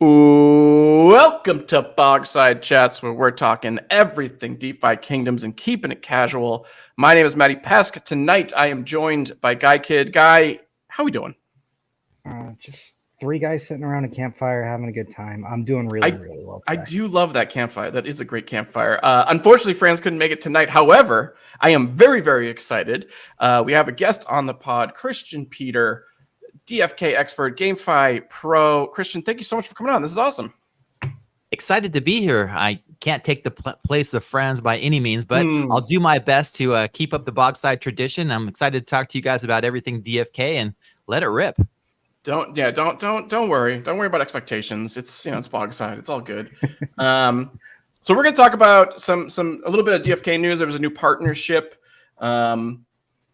Welcome to Bogside Chats, where we're talking everything DeFi Kingdoms and keeping it casual. My name is Matty Pesk. Tonight, I am joined by Guy Kid. Guy, how we doing? Just three guys sitting around a campfire having a good time. I'm doing really well today. I do love that campfire. That is a great campfire. Unfortunately, Franz couldn't make it tonight. However, I am very, very excited. We have a guest on the pod, Christian Peter, DFK expert, GameFi pro. Christian, thank you so much for coming on. This is awesome. Excited to be here. I can't take the place of Franz by any means, but I'll do my best to keep up the Bogside tradition. I'm excited to talk to you guys about everything DFK and let it rip. Don't worry. Don't worry about expectations. It's Bogside. It's all good. So we're gonna talk about a little bit of DFK news. There was a new partnership.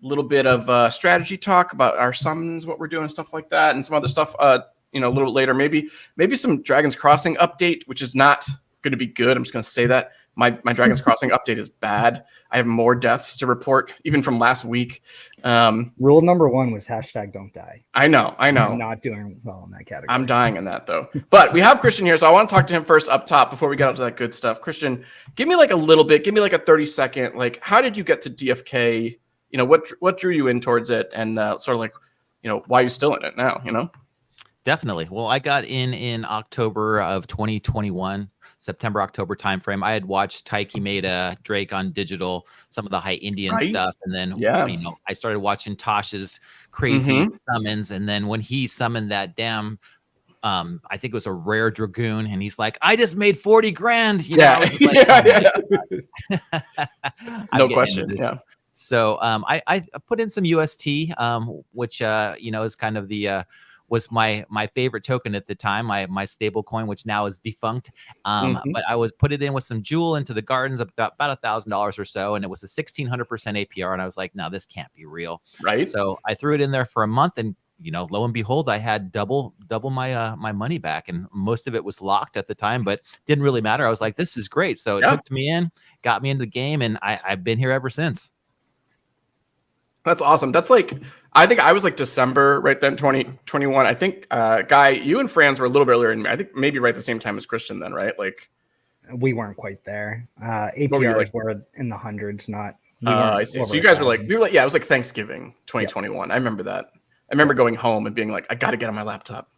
A little bit of strategy talk about our summons, what we're doing, and stuff like that, and some other stuff. A little later, maybe some Dragon's Crossing update, which is not going to be good. I'm just going to say that my Dragon's Crossing update is bad. I have more deaths to report, even from last week. Rule number one was #don't die. I know. I'm not doing well in that category. I'm dying in that though. But we have Christian here, so I want to talk to him first up top before we get out to that good stuff. Christian, give me like a 30-second. Like, how did you get to DFK? What drew you in towards it, and sort of like, why are you still in it now? Definitely. Well, I got in October of 2021, September, October timeframe. I had watched Taiki made Drake on digital, some of the high Indian stuff. And then, I started watching Tosh's crazy summons. And then when he summoned that damn, I think it was a rare Dragoon, and he's like, I just made 40 grand. I was just like, no question. Yeah. So I put in some UST, which is kind of the was my favorite token at the time, my stable coin, which now is defunct. But I put it in with some Jewel into the gardens of about $1,000 or so, and it was a 1,600% APR, and I was like, no, this can't be real. Right. So I threw it in there for a month, and lo and behold, I had double my my money back, and most of it was locked at the time, but didn't really matter. I was like, this is great. So it hooked me in, got me into the game, and I've been here ever since. That's awesome. That's like, I think I was like December right then, 2021. I think, Guy, you and Franz were a little bit earlier than me. I think maybe right at the same time as Christian then, right? Like, we weren't quite there. APRs were in the hundreds, not. I see. So you guys were like, it was like Thanksgiving 2021. I remember that. I remember going home and being like, I got to get on my laptop.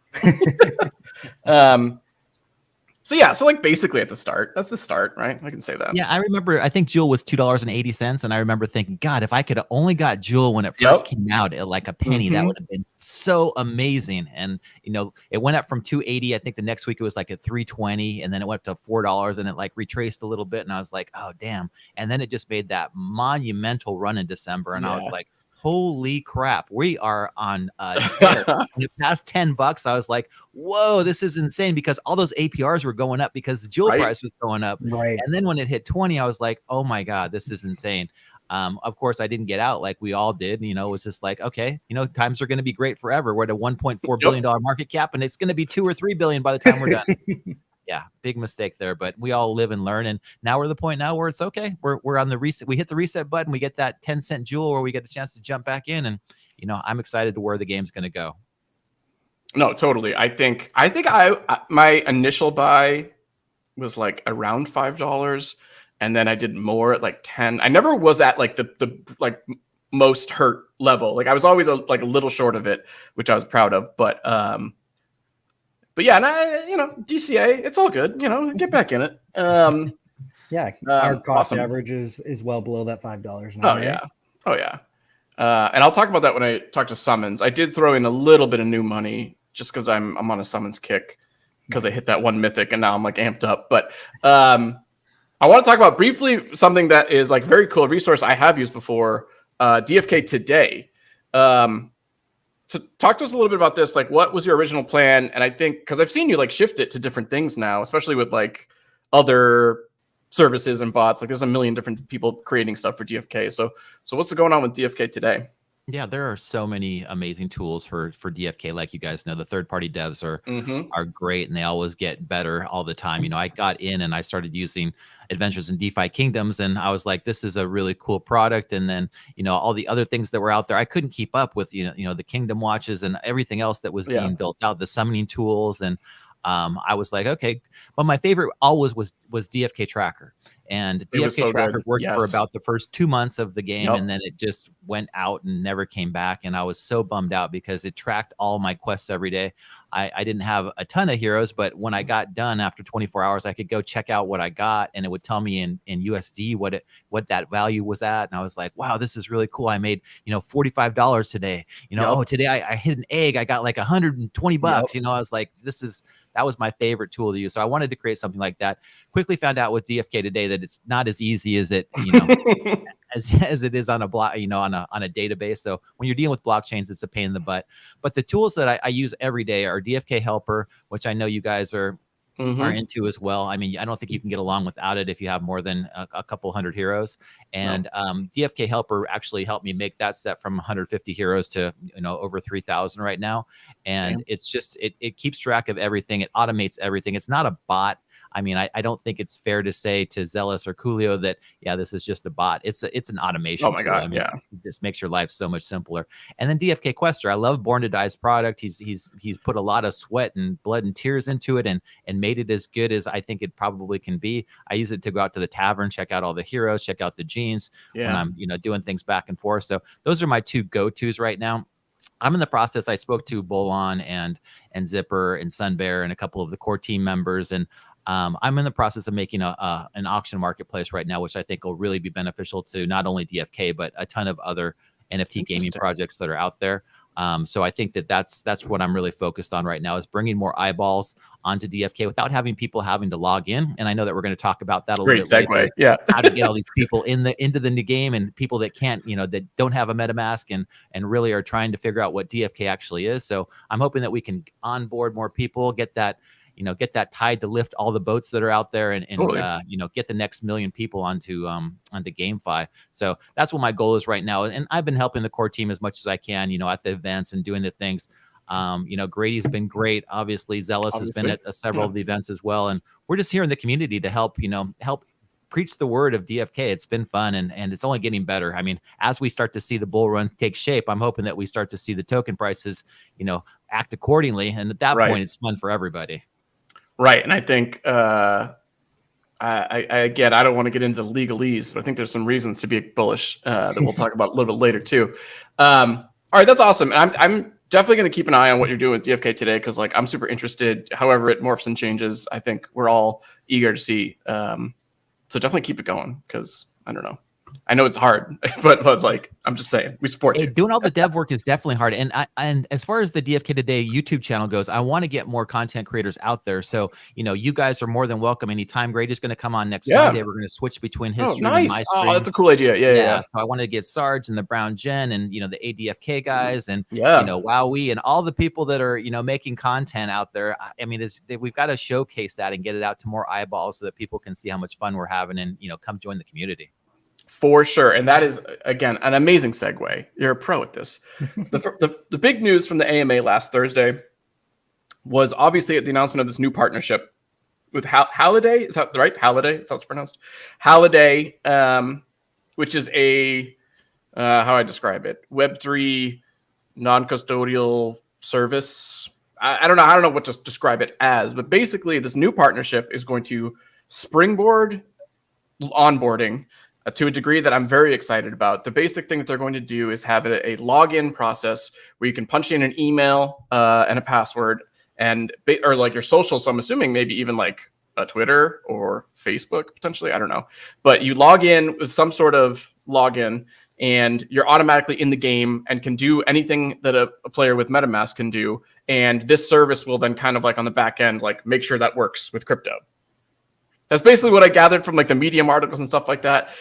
So like basically at the start, that's the start, right? I can say that. Yeah, I remember, I think Jewel was $2.80, and I remember thinking, God, if I could have only got Jewel when it first came out at like a penny, that would have been so amazing. And it went up from $2.80. I think the next week it was like at $3.20, and then it went up to $4, and it like retraced a little bit, and I was like, oh damn. And then it just made that monumental run in December, and I was like, holy crap, we are on tear. When it passed $10, I was like, whoa, this is insane, because all those APRs were going up because the Jewel price was going up. Right. And then when it hit 20, I was like, oh my God, this is insane. Of course, I didn't get out like we all did. It was just like, okay, times are going to be great forever. We're at a $1.4 billion market cap, and it's going to be $2 or $3 billion by the time we're done. Yeah, big mistake there, but we all live and learn, and now we're at the point now where it's okay. We're on the reset. We hit the reset button. We get that 10-cent Jewel where we get a chance to jump back in, and I'm excited to where the game's going to go. No, totally. I think my initial buy was like around $5, and then I did more at like 10. I never was at like the like most hurt level. Like I was always a little short of it, which I was proud of, but yeah, and DCA, it's all good. Get back in it. Our cost average is well below that $5 now. Oh yeah. And I'll talk about that when I talk to summons. I did throw in a little bit of new money just because I'm on a summons kick because I hit that one mythic, and now I'm like amped up. But I want to talk about briefly something that is like very cool, a resource I have used before, DFK Today. So talk to us a little bit about this. Like, what was your original plan? And I think, because I've seen you like shift it to different things now, especially with like other services and bots. Like there's a million different people creating stuff for DFK. So what's going on with DFK Today? Yeah, there are so many amazing tools for DFK. Like you guys know, the third-party devs are great, and they always get better all the time. I got in and I started using Adventures in DefiKingdoms, and I was like, this is a really cool product. And then, all the other things that were out there, I couldn't keep up with, the Kingdom Watches and everything else that was being built out, the summoning tools. And I was like, okay. But my favorite always was DFK Tracker. And DFK Tracker worked for about the first 2 months of the game, and then it just went out and never came back. And I was so bummed out because it tracked all my quests every day. I didn't have a ton of heroes, but when I got done after 24 hours, I could go check out what I got, and it would tell me in USD what that value was at. And I was like, wow, this is really cool. I made, $45 today. Today I hit an egg. I got like 120 bucks. I was like, that was my favorite tool to use. So I wanted to create something like that. Quickly found out with DFK today that it's not as easy as it, as it is on a block, on a database. So when you're dealing with blockchains, it's a pain in the butt. But the tools that I use every day are DFK Helper, which I know you guys are into as well. I mean, I don't think you can get along without it if you have more than a couple hundred heroes. And DFK Helper actually helped me make that step from 150 heroes to over 3,000 right now. And it's just it keeps track of everything. It automates everything. It's not a bot. I mean, I don't think it's fair to say to Zealous or Coolio that, this is just a bot. It's an automation. Oh my God, it just makes your life so much simpler. And then DFK Quester, I love Born to Die's product. He's put a lot of sweat and blood and tears into it and made it as good as I think it probably can be. I use it to go out to the tavern, check out all the heroes, check out the genes when I'm doing things back and forth. So those are my two go-tos right now. I'm in the process. I spoke to Bolon and Zipper and Sunbear and a couple of the core team members, and I'm in the process of making an auction marketplace right now, which I think will really be beneficial to not only DFK, but a ton of other NFT gaming projects that are out there. So I think that's what I'm really focused on right now, is bringing more eyeballs onto DFK without having people having to log in. And I know that we're going to talk about that a little bit later. Yeah. How to get all these people into the new game, and people that can't, that don't have a MetaMask and really are trying to figure out what DFK actually is. So I'm hoping that we can onboard more people, get that tide to lift all the boats that are out there, and get the next million people onto GameFi. So that's what my goal is right now. And I've been helping the core team as much as I can, at the events and doing the things. Grady's been great. Obviously, Zealous has been at several of the events as well. And we're just here in the community to help preach the word of DFK. It's been fun, and it's only getting better. I mean, as we start to see the bull run take shape, I'm hoping that we start to see the token prices, act accordingly. And at that point, it's fun for everybody. Right. And I think, I don't want to get into the legalese, but I think there's some reasons to be bullish that we'll talk about a little bit later too. All right. That's awesome. And I'm definitely going to keep an eye on what you're doing with DFK today, because I'm super interested. However it morphs and changes, I think we're all eager to see. So definitely keep it going, because I don't know. I know it's hard, but I'm just saying, we support you. Doing all the dev work is definitely hard. And as far as the DFK Today YouTube channel goes, I want to get more content creators out there. So, you guys are more than welcome anytime. Grady's going to come on next Monday. We're going to switch between his stream and my stream. Oh, that's a cool idea. Yeah. So I wanted to get Sarge and the Brown Gen and, the ADFK guys and, Wowee and all the people that are, making content out there. I mean, we've got to showcase that and get it out to more eyeballs so that people can see how much fun we're having and, come join the community. For sure. And that is, again, an amazing segue. You're a pro at this. The big news from the AMA last Thursday was obviously at the announcement of this new partnership with Halliday. Is that right? Halliday? That's how it's pronounced. Halliday, which is a, how do I describe it? Web3 non-custodial service. I don't know what to describe it as, but basically this new partnership is going to springboard onboarding to a degree that I'm very excited about. The basic thing that they're going to do is have a login process where you can punch in an email and a password or like your social. So I'm assuming maybe even like a Twitter or Facebook potentially. I don't know. But you log in with some sort of login and you're automatically in the game and can do anything that a player with MetaMask can do. And this service will then kind of like on the back end, like make sure that works with crypto. That's basically what I gathered from like the Medium articles and stuff like that.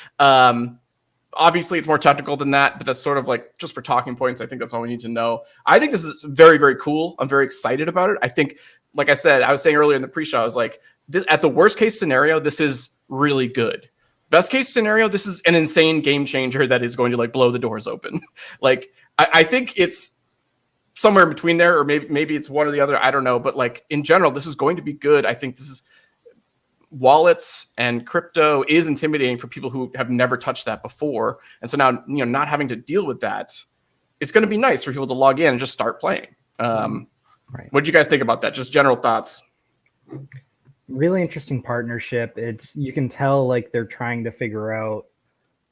Obviously, it's more technical than that, but that's sort of like just for talking points. I think that's all we need to know. I think this is very, very cool. I'm very excited about it. I think, like I said, I was saying earlier in the pre-show, I was like, at the worst case scenario, this is really good. Best case scenario, this is an insane game changer that is going to like blow the doors open. Like, I think it's somewhere in between there, or maybe it's one or the other. I don't know. But like in general, this is going to be good. I think this is wallets and crypto is intimidating for people who have never touched that before. And so now, not having to deal with that, it's going to be nice for people to log in and just start playing. Right. What did you guys think about that? Just general thoughts. Really interesting partnership. You can tell like they're trying to figure out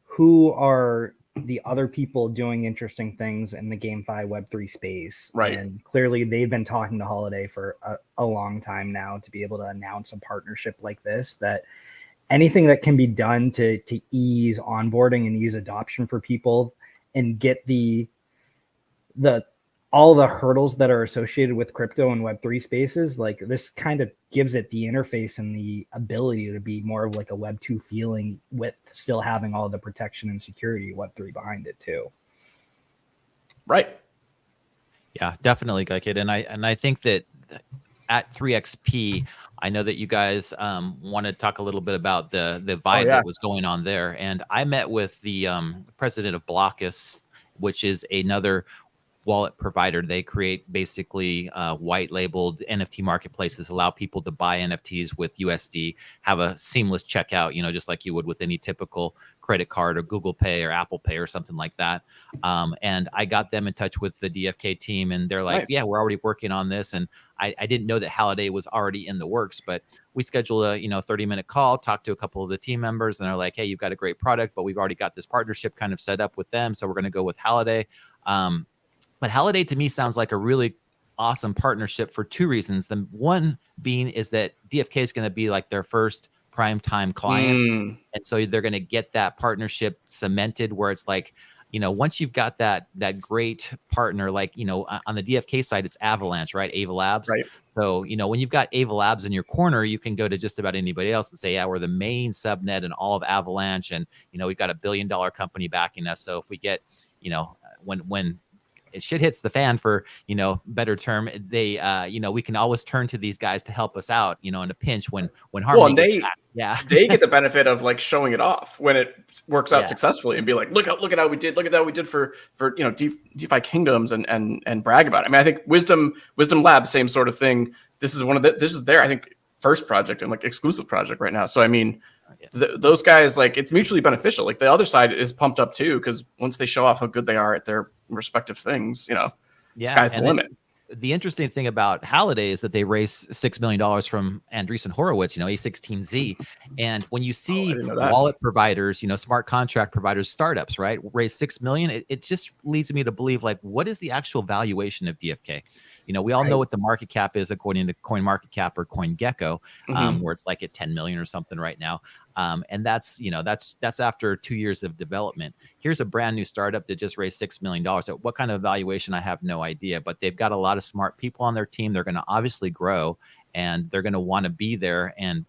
who are the other people doing interesting things in the GameFi Web3 space. Right. And clearly they've been talking to Holiday for a long time now to be able to announce a partnership like this, that anything that can be done to ease onboarding and ease adoption for people and get all the hurdles that are associated with crypto and Web3 spaces, like this kind of gives it the interface and the ability to be more of like a Web2 feeling with still having all the protection and security Web3 behind it too. Right. Yeah, definitely, Guy Kid. And I think that at 3XP, I know that you guys want to talk a little bit about the vibe that was going on there. And I met with the president of Blockus, which is another wallet provider. They create basically white labeled NFT marketplaces, allow people to buy NFTs with USD, have a seamless checkout, just like you would with any typical credit card or Google Pay or Apple Pay or something like that. And I got them in touch with the DFK team, and they're like, yeah, we're already working on this. And I didn't know that Halliday was already in the works, but we scheduled a 30-minute call, talked to a couple of the team members, and they're like, hey, you've got a great product, but we've already got this partnership kind of set up with them, so we're going to go with Halliday. But Halliday to me sounds like a really awesome partnership for two reasons. The one being is that DFK is going to be like their first primetime client. And so they're going to get that partnership cemented where it's like, once you've got that great partner, like, on the DFK side, it's Avalanche, right? Ava Labs. Right. So, when you've got Ava Labs in your corner, you can go to just about anybody else and say, yeah, we're the main subnet in all of Avalanche. And, we've got $1 billion company backing us. So if we get, when shit hits the fan, for better term, they we can always turn to these guys to help us out in a pinch when Harmony gets back. They get the benefit of like showing it off when it works out successfully and be like, look at how we did for DefiKingdoms and brag about it. I mean, I think Wisdom Labs, same sort of thing. This is their I think first project and like exclusive project right now. So I mean, those guys, like, it's mutually beneficial. Like the other side is pumped up too, because once they show off how good they are at their respective things, sky's the limit. The interesting thing about Halliday is that they raised $6 million from Andreessen Horowitz, A16Z. And when you see wallet providers, smart contract providers, startups, right, raise $6 million, it just leads me to believe, like, what is the actual valuation of DFK? We all know what the market cap is according to CoinMarketCap or CoinGecko, where it's like at 10 million or something right now. And that's after 2 years of development. Here's a brand new startup that just raised $6 million. So what kind of valuation, I have no idea, but they've got a lot of smart people on their team. They're going to obviously grow, and they're going to want to be there and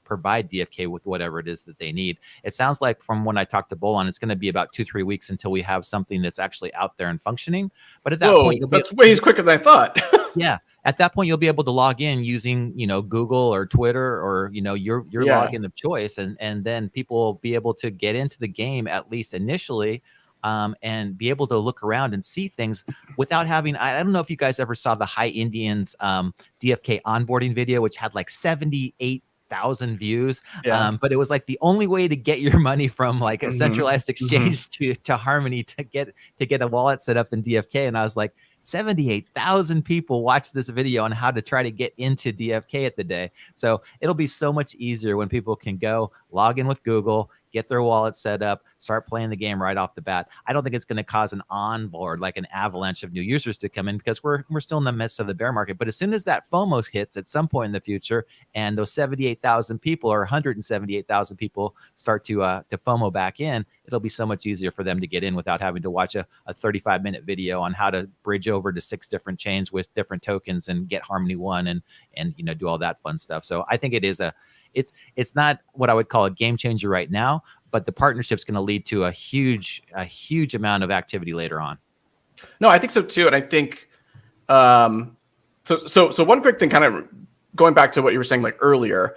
provide DFK with whatever it is that they need. It sounds like from when I talked to Bolon, it's going to be about 2-3 weeks until we have something that's actually out there and functioning. But at that point, that's way quicker than I thought. Yeah. At that point, you'll be able to log in using, Google or Twitter or, your login of choice. And then people will be able to get into the game, at least initially, and be able to look around and see things without having, I don't know if you guys ever saw the High Indians DFK onboarding video, which had like 78,000 views. But it was like the only way to get your money from like a centralized exchange to Harmony to get a wallet set up in DFK. And I was like, 78,000 people watched this video on how to try to get into DFK at the day. So it'll be so much easier when people can go log in with Google, get their wallet set up, start playing the game right off the bat. I don't think it's going to cause an onboard, like an avalanche of new users to come in, because we're still in the midst of the bear market. But as soon as that FOMO hits at some point in the future, and those 78,000 people or 178,000 people start to FOMO back in, it'll be so much easier for them to get in without having to watch a 35-minute video on how to bridge over to 6 different chains with different tokens and get Harmony 1 and do all that fun stuff. So I think it is it's not what I would call a game changer right now, but the partnership's going to lead to a huge amount of activity later on. No, I think so too. And I think so one quick thing, kind of going back to what you were saying like earlier,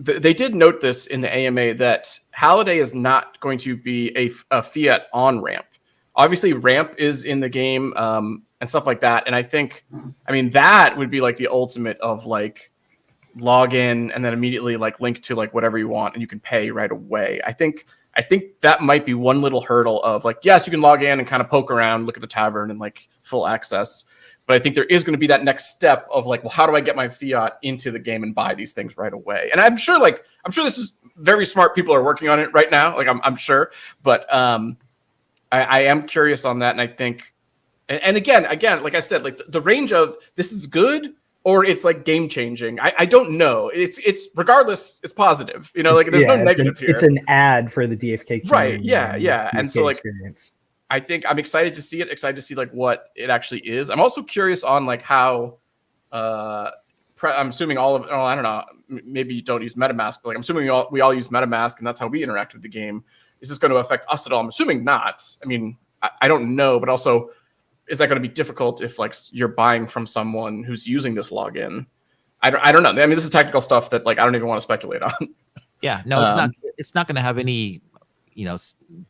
they did note this in the AMA that Halliday is not going to be a fiat on ramp. Obviously, ramp is in the game and stuff like that. And I mean, that would be like the ultimate of like log in and then immediately like link to like whatever you want and you can pay right away. I think that might be one little hurdle of like, yes, you can log in and kind of poke around, look at the tavern and like full access. But I think there is going to be that next step of like, well, how do I get my fiat into the game and buy these things right away? And I'm sure this is very smart people are working on it right now. Like I'm sure, but I am curious on that. And I think, and again, like I said, like the range of this is good or it's like game changing. I don't know. It's regardless, it's positive. Like there's no negative here. It's an ad for the DFK community. Right. Yeah. And so like, experience. I think I'm excited to see it. Excited to see like what it actually is. I'm also curious on like how. I'm assuming all of. Oh, I don't know. Maybe you don't use MetaMask, but like I'm assuming we all use MetaMask, and that's how we interact with the game. Is this going to affect us at all? I'm assuming not. I mean, I don't know, but also, is that going to be difficult if like you're buying from someone who's using this login? I don't know. I mean, this is technical stuff that like I don't even want to speculate on. Yeah, no, it's not going to have any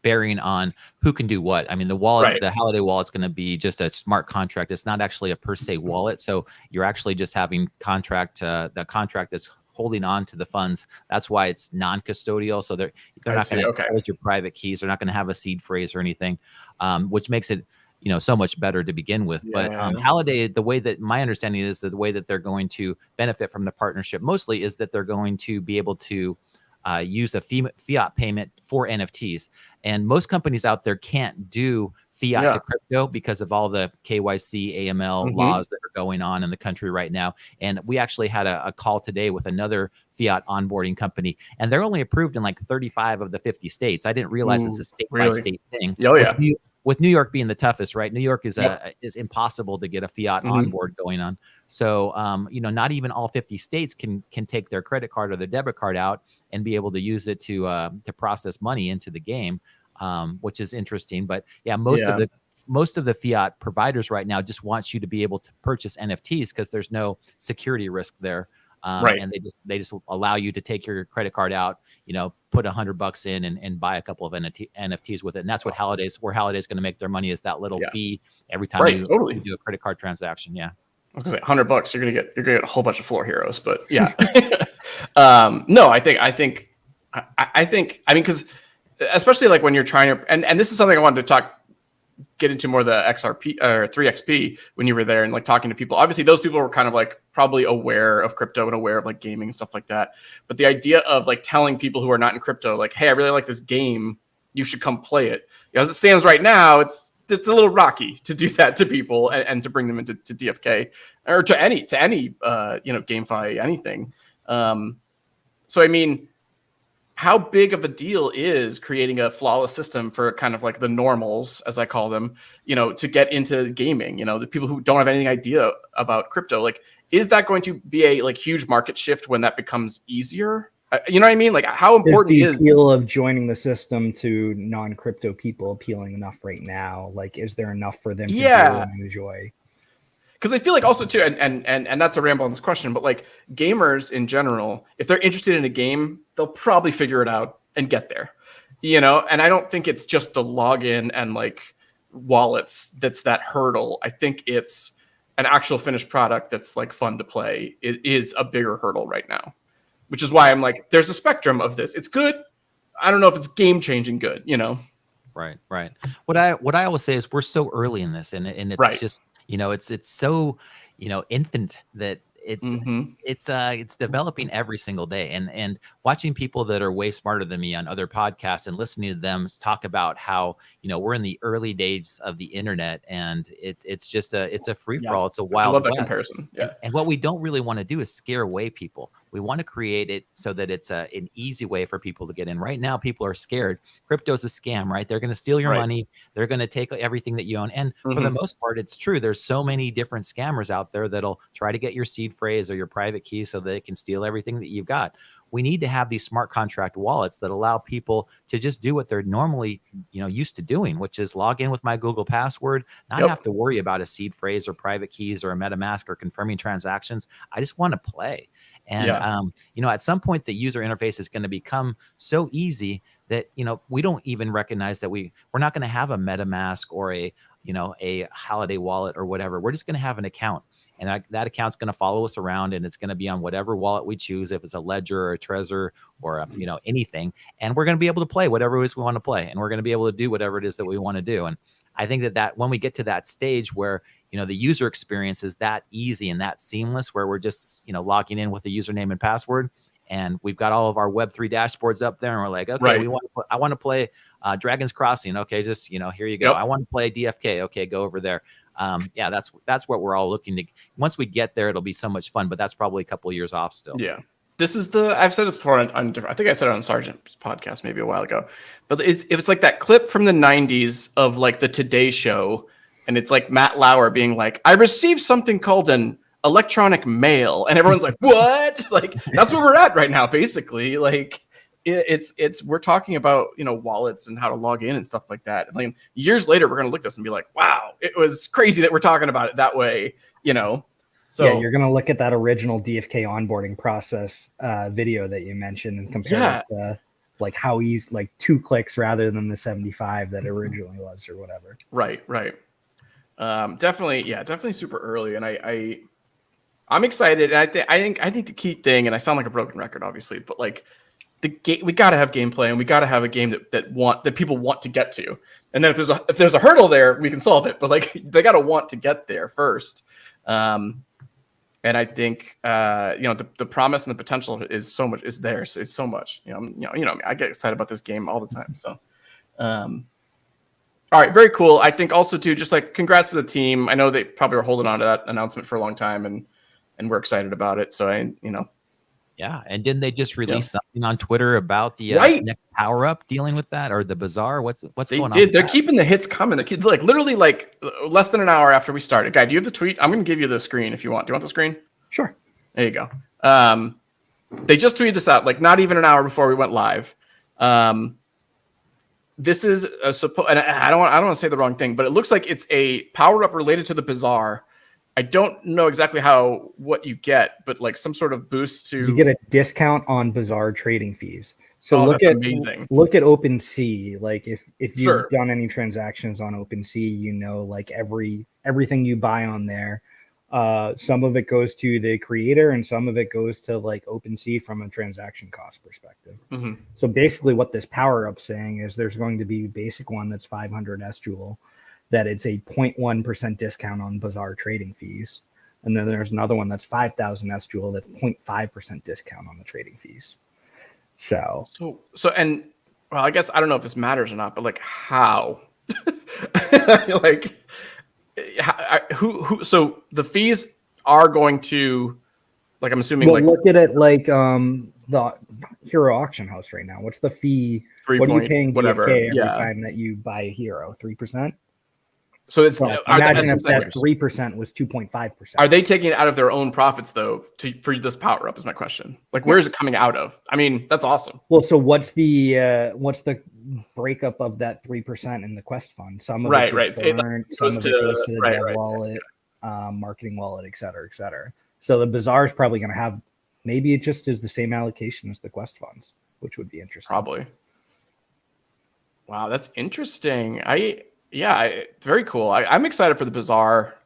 bearing on who can do what. I mean, the wallets, the holiday wallet's going to be just a smart contract. It's not actually a per se wallet. So you're actually just having the contract that's holding on to the funds. That's why it's non-custodial. So they're not going to hold your private keys. They're not going to have a seed phrase or anything, which makes it, so much better to begin with. But Holiday, the way that my understanding is that the way that they're going to benefit from the partnership mostly is that they're going to be able to use a fiat payment for NFTs. And most companies out there can't do fiat to crypto because of all the KYC, AML laws that are going on in the country right now. And we actually had a call today with another fiat onboarding company, and they're only approved in like 35 of the 50 states. I didn't realize it's a state by state thing. Oh, yeah. With New York being the toughest, right? New York is is impossible to get a fiat onboard going on. So, not even all 50 states can take their credit card or their debit card out and be able to use it to process money into the game, which is interesting. But yeah, most of the fiat providers right now just want you to be able to purchase NFTs because there's no security risk there. And they just allow you to take your credit card out, put $100 in and buy a couple of NFTs with it. And that's what Holiday's going to make their money is that little fee every time you do a credit card transaction. Yeah. I was gonna say $100. You're gonna get a whole bunch of floor heroes, but yeah. No, I think, because especially like when you're trying to, and this is something I wanted to get into more the XRP or 3XP when you were there and like talking to people. Obviously, those people were kind of like probably aware of crypto and aware of like gaming and stuff like that. But the idea of like telling people who are not in crypto, like, hey, I really like this game, you should come play it. As it stands right now, it's a little rocky to do that to people and to bring them into DFK or to any GameFi anything. So I mean, how big of a deal is creating a flawless system for kind of like the normals, as I call them, to get into gaming, the people who don't have any idea about crypto? Like, is that going to be a like huge market shift when that becomes easier? You know what I mean? Like, how important is the appeal of joining the system to non-crypto people appealing enough right now? Like, is there enough for them to do and enjoy? Because I feel like also too, and not to ramble on this question, but like gamers in general, if they're interested in a game, they'll probably figure it out and get there, And I don't think it's just the login and like wallets that's that hurdle. I think it's an actual finished product that's like fun to play. It is a bigger hurdle right now, which is why I'm like, there's a spectrum of this. It's good. I don't know if it's game changing good. Right. What I always say is we're so early in this, and it's just. It's so, infant that it's developing every single day. And watching people that are way smarter than me on other podcasts and listening to them talk about how, we're in the early days of the internet and it's a free for all. It's a wild. I love that comparison. Yeah. And what we don't really want to do is scare away people. We want to create it so that it's an easy way for people to get in. Right now, people are scared. Crypto's a scam, right? They're going to steal your money. They're going to take everything that you own. And for the most part, it's true. There's so many different scammers out there that'll try to get your seed phrase or your private key so they can steal everything that you've got. We need to have these smart contract wallets that allow people to just do what they're normally, used to doing, which is log in with my Google password, not have to worry about a seed phrase or private keys or a MetaMask or confirming transactions. I just want to play. And, at some point, the user interface is going to become so easy that, we don't even recognize that we're not going to have a MetaMask or a Holiday wallet or whatever. We're just going to have an account. And that account's going to follow us around, and it's going to be on whatever wallet we choose, if it's a Ledger or a Trezor or anything. And we're going to be able to play whatever it is we want to play, and we're going to be able to do whatever it is that we want to do. And I think that when we get to that stage where the user experience is that easy and that seamless, where we're just, logging in with a username and password, and we've got all of our Web3 dashboards up there, and we're like, okay, I want to play Dragon's Crossing. Okay, just, here you go. Yep. I want to play DFK. Okay, go over there. That's what we're all looking to. Once we get there, it'll be so much fun, but that's probably a couple of years off still. Yeah. This is I've said this before on different, I think I said it on Sargent's podcast maybe a while ago, but it was like that clip from the 90s of like the Today Show. And it's like Matt Lauer being like, I received something called an electronic mail. And everyone's like, what? Like, that's where we're at right now, basically. Like, we're talking about, wallets and how to log in and stuff like that. Like, years later, we're going to look at this and be like, wow, it was crazy that we're talking about it that way, So yeah, you're going to look at that original DFK onboarding process video that you mentioned and compare it to like how easy, like 2 clicks rather than the 75 that originally was or whatever. Right. Definitely super early, and I'm excited. And I think the key thing, and I sound like a broken record, obviously, but like the game, we got to have gameplay, and we got to have a game that people want to get to. And then if there's a hurdle there, we can solve it. But like they got to want to get there first. And I think the promise and the potential of it is so much. Is there? So it's so much. I get excited about this game all the time. So. All right, very cool. I think also too, just like congrats to the team. I know they probably were holding on to that announcement for a long time, and we're excited about it. So yeah. And didn't they just release something on Twitter about the next power up dealing with that, or the bazaar? What's going on? They're keeping the hits coming. Like literally like less than an hour after we started. Guy, do you have the tweet? I'm going to give you the screen if you want. Do you want the screen? Sure. There you go. They just tweeted this out like not even an hour before we went live. This is and I don't want to say the wrong thing, but it looks like it's a power up related to the bazaar. I don't know exactly what you get, but like some sort of boost to. You get a discount on bazaar trading fees. So look at OpenSea. Like if you've done any transactions on OpenSea, like everything you buy on there. Some of it goes to the creator and some of it goes to like OpenSea from a transaction cost perspective. Mm-hmm. So basically what this power up saying is there's going to be a basic one that's 500 S-Joule, that it's a 0.1% discount on bazaar trading fees. And then there's another one that's 5,000 S-Joule that's 0.5% discount on the trading fees. So and well, I guess I don't know if this matters or not, but like how like who so the fees are going to, like, I'm assuming, like, look at it like the hero auction house right now. What's the fee? What are you paying DFK every time that you buy a hero? 3%. So it's imagine if that 3% was 2.5%. Are they taking it out of their own profits though for this power up? Is my question. Like, where is it coming out of? I mean, that's awesome. Well, so what's the breakup of that 3% in the quest fund? Some of it goes to the dev wallet, marketing wallet, et cetera, et cetera. So the bazaar is probably going to have, maybe it just is the same allocation as the quest funds, which would be interesting. Probably. Wow, that's interesting. Very cool. I'm excited for the bazaar.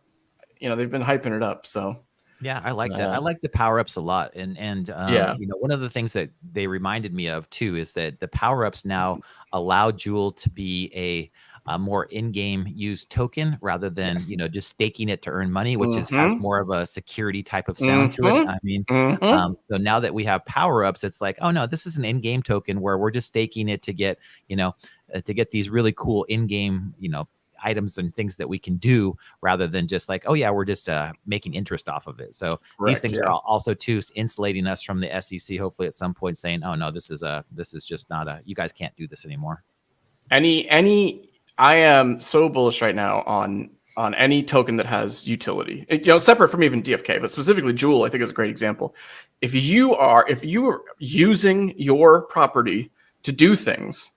They've been hyping it up. So yeah, I like that. I like the power ups a lot. And one of the things that they reminded me of too is that the power ups now allow Jewel to be a more in-game used token rather than just staking it to earn money, which has more of a security type of sound to it. I mean, so now that we have power ups, it's like, oh no, this is an in-game token where we're just staking it to get these really cool in-game items and things that we can do, rather than just like, oh yeah, we're just making interest off of it. So these things are also too insulating us from the SEC, hopefully at some point saying, oh no, this is just not you guys can't do this anymore. I am so bullish right now on any token that has utility, separate from even DFK, but specifically Jewel, I think is a great example. If you are using your property to do things,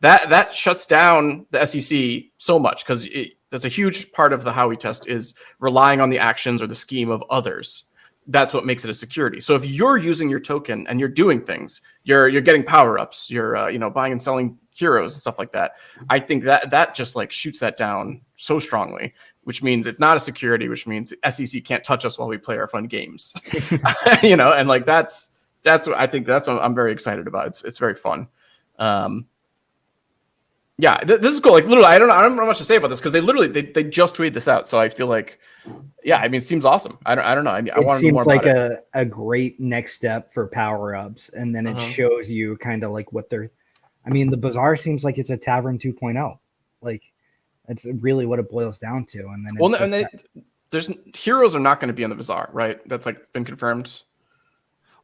that shuts down the SEC so much, because that's a huge part of the Howey test is relying on the actions or the scheme of others. That's what makes it a security. So if you're using your token and you're doing things, you're getting power ups, you're buying and selling heroes and stuff like that. I think that just like shoots that down so strongly, which means it's not a security, which means SEC can't touch us while we play our fun games. And like that's what I think. That's what I'm very excited about. It's very fun. Yeah, this is cool. Like literally, I don't know much to say about this because they just tweeted this out. So I feel like, yeah, I mean, it seems awesome. I don't know. I want to know more seems like about a great next step for power ups, and then it shows you kind of like what they're. I mean, the Bazaar seems like it's a Tavern 2.0. Like that's really what it boils down to. And then there's heroes are not going to be on the Bazaar, right? That's like been confirmed.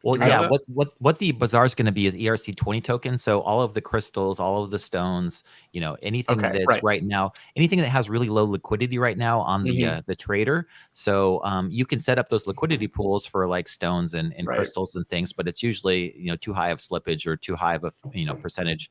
Well, yeah, what the Bazaar is going to be is ERC20 tokens. So all of the crystals, all of the stones, anything that's right now, anything that has really low liquidity right now on the trader. So you can set up those liquidity pools for like stones and crystals and things, but it's usually too high of slippage or too high of a percentage.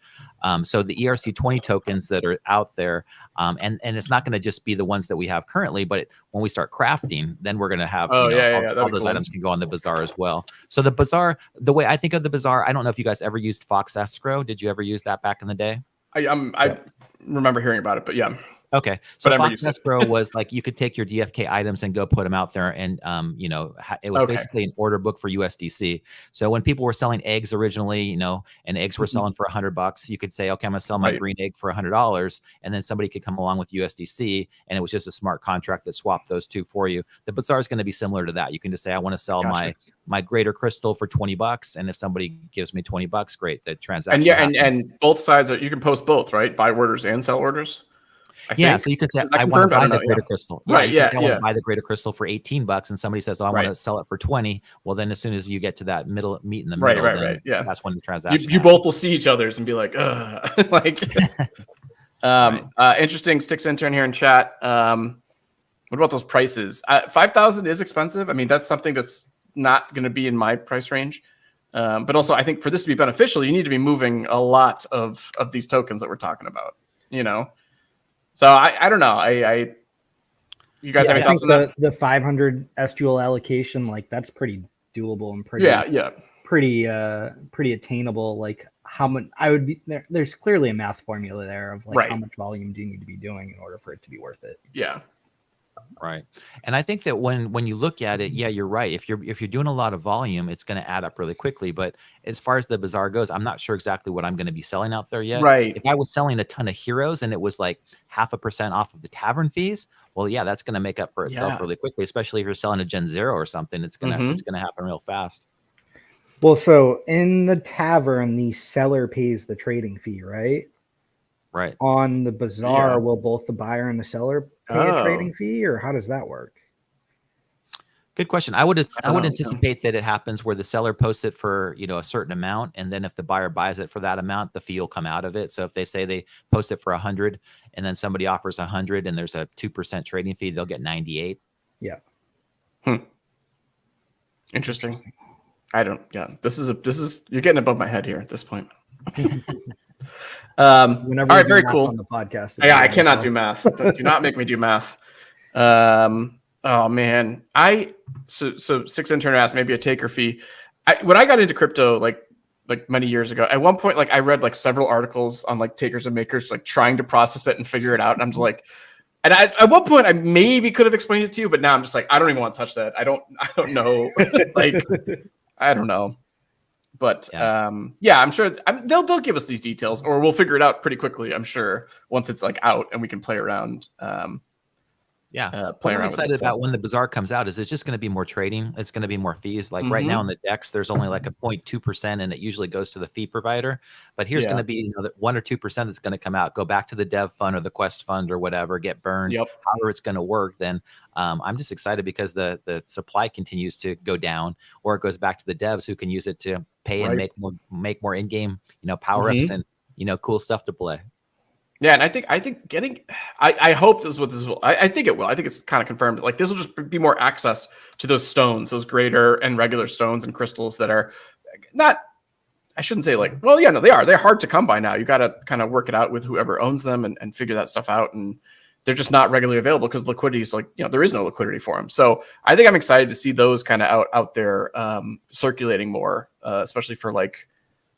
So the ERC20 tokens that are out there, and it's not going to just be the ones that we have currently, but when we start crafting, then we're going to have all those items can go on the Bazaar as well. So the Bazaar, the way I think of the Bazaar, I don't know if you guys ever used Fox Escrow. Did you ever use that back in the day? I remember hearing about it, but yeah. Okay, so Fox Escrow was like you could take your DFK items and go put them out there, and it was basically an order book for USDC. So when people were selling eggs originally, and eggs were selling for $100, you could say, okay, I'm gonna sell my green egg for $100, and then somebody could come along with USDC, and it was just a smart contract that swapped those two for you. The Bazaar is going to be similar to that. You can just say, I want to sell my greater crystal for $20, and if somebody gives me $20, great, the transaction. And both sides you can post both, right? Buy orders and sell orders. So you could say, I want to buy the greater crystal. I want to buy the greater crystal for $18, and somebody says, I want to sell it for 20. Well, then as soon as you get to that meet in the middle, that's when the transaction you both will see each other's and be like, interesting. Sticks intern here in chat. What about those prices? 5,000 is expensive. I mean, that's something that's not going to be in my price range. But also, I think for this to be beneficial, you need to be moving a lot of these tokens that we're talking about. So I don't know. You guys have any thoughts on that? The 500 SQL allocation, like that's pretty doable and pretty pretty attainable. Like how much I would be there. There's clearly a math formula there of like how much volume do you need to be doing in order for it to be worth it. Yeah. Right. And I think that when you look at it, you're right. If you're doing a lot of volume, it's going to add up really quickly. But as far as the Bazaar goes, I'm not sure exactly what I'm going to be selling out there yet. Right. If I was selling a ton of heroes and it was like 0.5% off of the tavern fees, well, yeah, that's going to make up for itself really quickly, especially if you're selling a Gen 0 or something. It's gonna happen real fast. Well, so in the tavern, the seller pays the trading fee, right? Right. On the Bazaar, will both the buyer and the seller pay a trading fee, or how does that work? Good question. I would anticipate that it happens where the seller posts it for a certain amount, and then if the buyer buys it for that amount, the fee will come out of it. So if they say they post it for 100, and then somebody offers 100, and there's a 2% trading fee, they'll get 98. Yeah. Interesting. I don't. Yeah. This is you're getting above my head here at this point. All right, very cool. On the podcast, I cannot do math. Do not make me do math. Oh man, so Six Intern asked maybe a taker fee. When I got into crypto like many years ago, at one point I read like several articles on like takers and makers like trying to process it and figure it out, and I'm just like, and at one point I maybe could have explained it to you, but now I'm just like I don't even want to touch that. I don't know. Like I don't know. But I'm sure they'll give us these details, or we'll figure it out pretty quickly. I'm sure once it's like out and we can play around. What I'm excited about when the Bazaar comes out is it's just going to be more trading. It's going to be more fees. Like right now in the DEX, there's only like a 0.2%, and it usually goes to the fee provider. But here's going to be that 1 or 2% that's going to come out, go back to the dev fund or the quest fund or whatever, get burned. However it's going to work. Then I'm just excited because the supply continues to go down, or it goes back to the devs who can use it to pay and make more in-game power ups and cool stuff to play. Yeah, and I think getting, I hope this is what this will. I think it will. I think it's kind of confirmed. Like this will just be more access to those stones, those greater and regular stones and crystals that are not. I shouldn't say like. Well, yeah, no, they are. They're hard to come by now. You got to kind of work it out with whoever owns them and figure that stuff out. And they're just not regularly available because liquidity is like there is no liquidity for them. So I think I'm excited to see those kind of out there circulating more, especially for like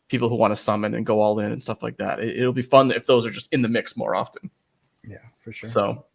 people who want to summon and go all in and stuff like that. It'll be fun if those are just in the mix more often. Yeah, for sure. So,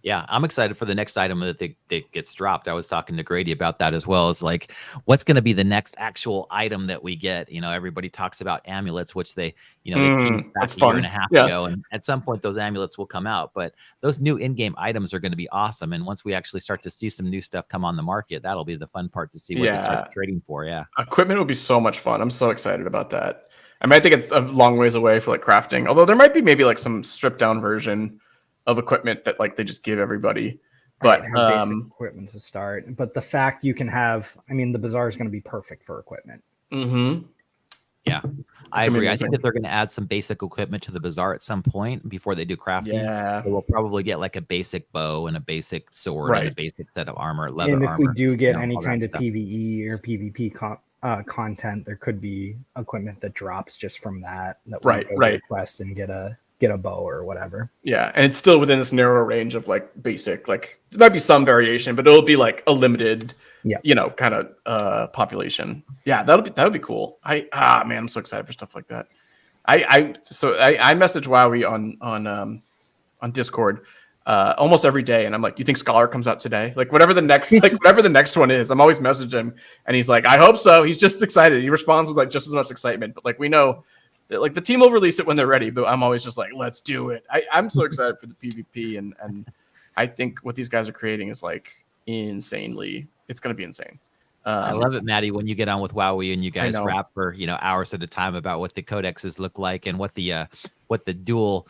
Yeah, I'm excited for the next item that gets dropped. I was talking to Grady about that as well. Is like, what's going to be the next actual item that we get? You know, everybody talks about amulets, which they teased back That's a year fun. and a half Yeah. ago, and at some point those amulets will come out. But those new in-game items are going to be awesome. And once we actually start to see some new stuff come on the market, that'll be the fun part to see what they start trading for. Yeah, equipment would be so much fun. I'm so excited about that. I mean, I think it's a long ways away for like crafting, although there might be maybe like some stripped down version of equipment that like they just give everybody. But have basic equipment to start. But the fact you can have, I mean, the bazaar is going to be perfect for equipment. Yeah, I agree. I think that they're going to add some basic equipment to the bazaar at some point before they do crafting. Yeah. So we'll probably get like a basic bow and a basic sword and a basic set of armor, leather armor. And if armor, we do get any kind of PvE or PvP content, there could be equipment that drops just from that. Right. Request and get a bow or whatever. Yeah, and it's still within this narrow range of like basic. Like there might be some variation, but it'll be like a limited, kind of population. Yeah, that would be cool. Man, I'm so excited for stuff like that. I message Wowie on Discord almost every day, and I'm like, you think Scholar comes out today? Like whatever the next whatever the next one is, I'm always messaging him, and he's like, I hope so. He's just excited. He responds with like just as much excitement, but like we know. Like the team will release it when they're ready, but I'm always just like, let's do it. I'm so excited for the PvP, and I think what these guys are creating is like it's going to be insane. I love it, Matty, when you get on with Wowie and you guys rap for hours at a time about what the codexes look like and what the dual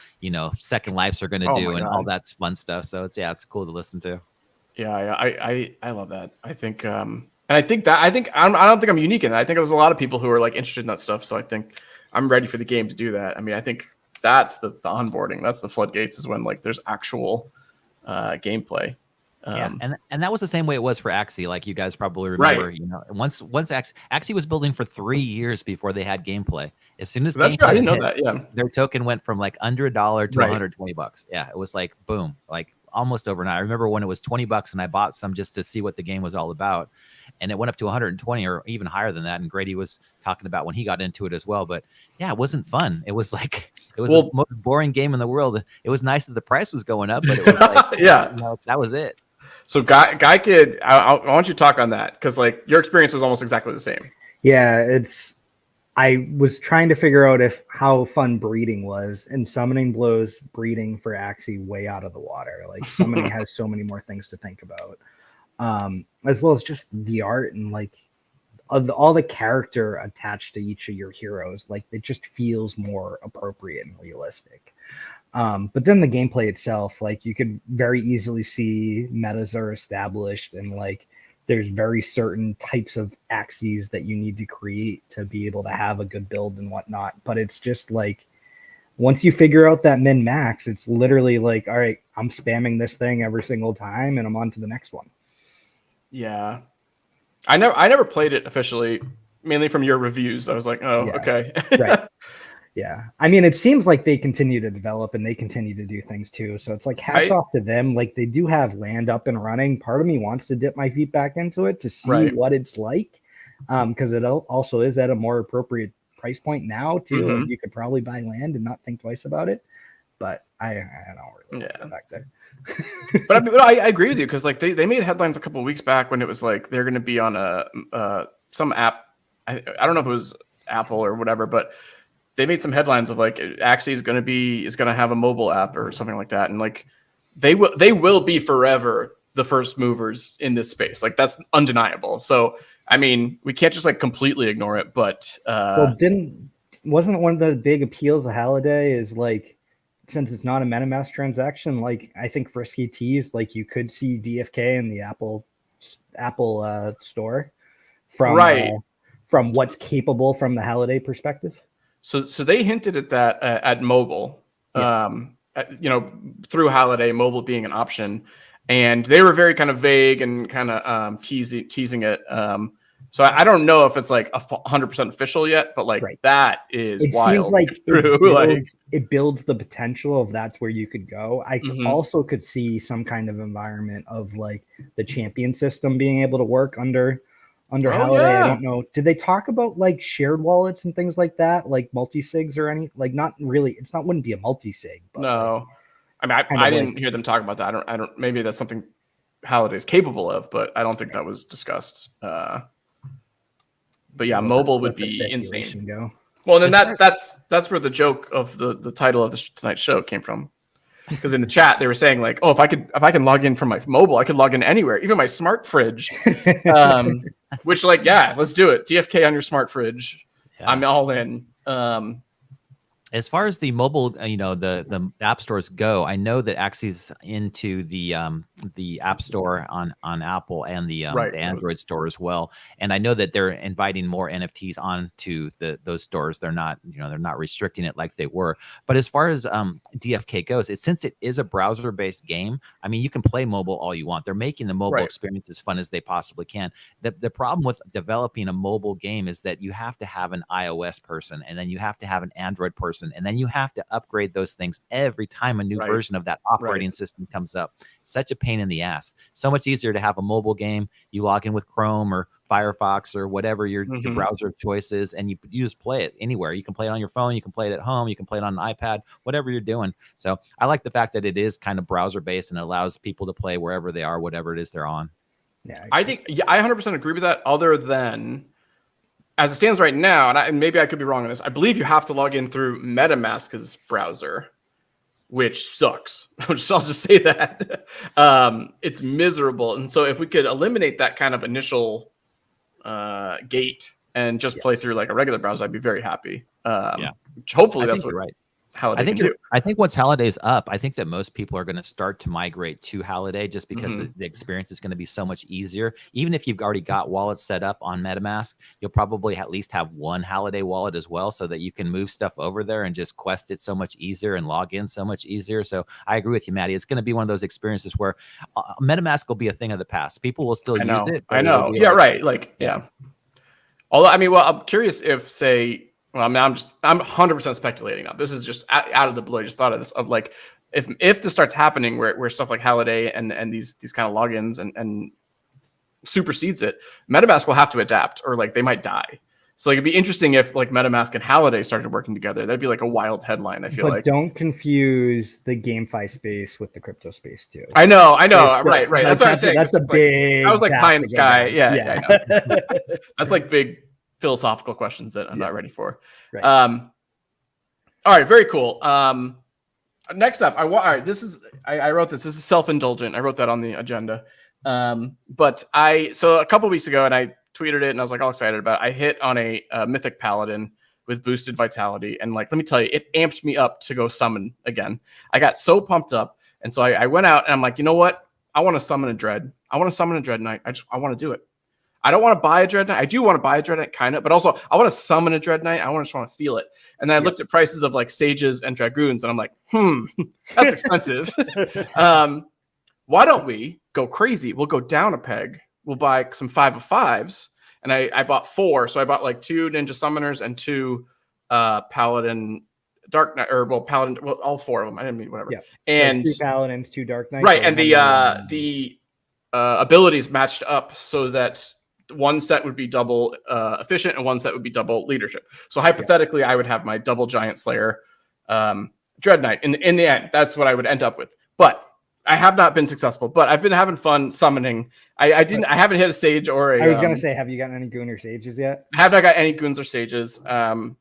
second lives are going to do and all that fun stuff. So it's cool to listen to. Yeah, I love that. I think I don't think I'm unique in that. I think there's a lot of people who are like interested in that stuff. So I think I'm ready for the game to do that. I mean, I think that's the onboarding. That's the floodgates is when like there's actual gameplay. And that was the same way it was for Axie. Like you guys probably remember, once Axie was building for 3 years before they had gameplay. As soon as I didn't know that. Yeah, their token went from like under $1 to $120. Yeah, it was like boom, like almost overnight. I remember when it was $20 and I bought some just to see what the game was all about. And it went up to 120 or even higher than that. And Grady was talking about when he got into it as well. But yeah, it wasn't fun. It was like the most boring game in the world. It was nice that the price was going up, but it was like that was it. So Guy Kid, I want you to talk on that because like your experience was almost exactly the same. Yeah, I was trying to figure out how fun breeding was, and summoning blows breeding for Axie way out of the water. Like summoning has so many more things to think about. As well as just the art and like all the character attached to each of your heroes. Like it just feels more appropriate and realistic. But then the gameplay itself, like you could very easily see metas are established and like there's very certain types of axes that you need to create to be able to have a good build and whatnot. But it's just like once you figure out that min max, it's literally like, all right, I'm spamming this thing every single time and I'm on to the next one. Yeah. I never played it officially, mainly from your reviews. I was like, okay. Right. Yeah. I mean, it seems like they continue to develop and they continue to do things too. So it's like hats off to them. Like they do have land up and running. Part of me wants to dip my feet back into it to see what it's like. Because it also is at a more appropriate price point now too. Mm-hmm. And you could probably buy land and not think twice about it. But I don't really go back there. But I mean, I agree with you because like they made headlines a couple of weeks back when it was like they're going to be on some app. I don't know if it was Apple or whatever, but they made some headlines of like Axie is going to have a mobile app or something like that, and like they will be forever the first movers in this space. Like that's undeniable. So I mean, we can't just like completely ignore it. But wasn't one of the big appeals of Halliday is like, since it's not a MetaMask transaction, like I think Frisky teased, like you could see DFK in the Apple store from what's capable from the Halliday perspective. So they hinted at that at mobile, through Halliday, mobile being an option, and they were very kind of vague and kind of teasing it. So I don't know if it's like 100% official yet, but like that is wild. Seems like it builds the potential of that's where you could go. I also could see some kind of environment of like the champion system being able to work under Halliday. Yeah. I don't know. Did they talk about like shared wallets and things like that, like multi-sigs or any? Like not really. Wouldn't be a multi-sig. But no. I mean, I didn't hear them talk about that. I don't. Maybe that's something Halliday's capable of, but I don't think that was discussed. But yeah, mobile would be insane. Go. Well, and then that's where the joke of the title of tonight's show came from. Because in the chat they were saying like, oh, if I can log in from my mobile, I could log in anywhere, even my smart fridge. Which like, yeah, let's do it. DFK on your smart fridge. Yeah. I'm all in. As far as the mobile, the app stores go, I know that Axie's into the App Store on Apple and the Android store as well. And I know that they're inviting more NFTs onto those stores. They're not restricting it like they were. But as far as DFK goes, since it is a browser-based game, I mean, you can play mobile all you want. They're making the mobile experience as fun as they possibly can. The problem with developing a mobile game is that you have to have an iOS person, and then you have to have an Android person. And then you have to upgrade those things every time a new version of that operating system comes up. It's such a pain in the ass. So much easier to have a mobile game. You log in with Chrome or Firefox or whatever your browser of choice is, and you just play it anywhere. You can play it on your phone. You can play it at home. You can play it on an iPad, whatever you're doing. So I like the fact that it is kind of browser based and it allows people to play wherever they are, whatever it is they're on. Yeah, I think I 100% agree with that. Other than as it stands right now, and maybe I could be wrong on this, I believe you have to log in through MetaMask's browser, which sucks. I'll just say that. It's miserable. And so if we could eliminate that kind of initial gate and just play through like a regular browser, I'd be very happy. Hopefully that's what you're right. Halliday can do. I think once Halliday's up, I think that most people are going to start to migrate to Halliday just because the experience is going to be so much easier. Even if you've already got wallets set up on MetaMask, you'll probably at least have one Halliday wallet as well so that you can move stuff over there and just quest it so much easier and log in so much easier. So I agree with you, Matty. It's going to be one of those experiences where MetaMask will be a thing of the past. People will still use it. I know. Yeah, right. Although, I mean, well, I'm curious if, say, well, I'm 100% speculating now. This is just out of the blue. I just thought of this, of like, if this starts happening where stuff like Halliday and these kind of logins and supersedes it, MetaMask will have to adapt, or like they might die. So like, it'd be interesting if like MetaMask and Halliday started working together. That'd be like a wild headline. I feel like. But don't confuse the GameFi space with the crypto space too. I know. Right. That's what I'm saying. That's a big. I was like pie in the sky. Yeah. That's like big philosophical questions that I'm not ready for. Right. All right, very cool. Next up, I wrote this. This is self-indulgent. I wrote that on the agenda. So a couple weeks ago, and I tweeted it, and I was like all excited about it. I hit on a Mythic Paladin with boosted vitality, and like, let me tell you, it amped me up to go summon again. I got so pumped up, and so I went out, and I'm like, you know what? I want to summon a Dread. I want to summon a Dread Knight. I want to do it. I don't want to buy a Dread Knight. I do want to buy a Dread Knight, kind of, but also I want to summon a Dread Knight. I just want to feel it. And then I looked at prices of like Sages and Dragoons, and I'm like, that's expensive. Why don't we go crazy? We'll go down a peg. We'll buy some 5 of 5s. And I bought 4. So I bought like 2 Ninja Summoners and 2 Paladin Dark Knight, Paladin, all 4 of them. I didn't mean whatever. Yeah. And so 2 Paladins, 2 Dark Knights. Right. And the abilities matched up so that one set would be double efficient and one set would be double leadership. So hypothetically, I would have my double Giant Slayer Dread Knight. In the end, that's what I would end up with. But I have not been successul. But I've been having fun summoning. I haven't hit a Sage or a. I was gonna say, have you gotten any Goon or Sages yet? I have not got any Goons or Sages. I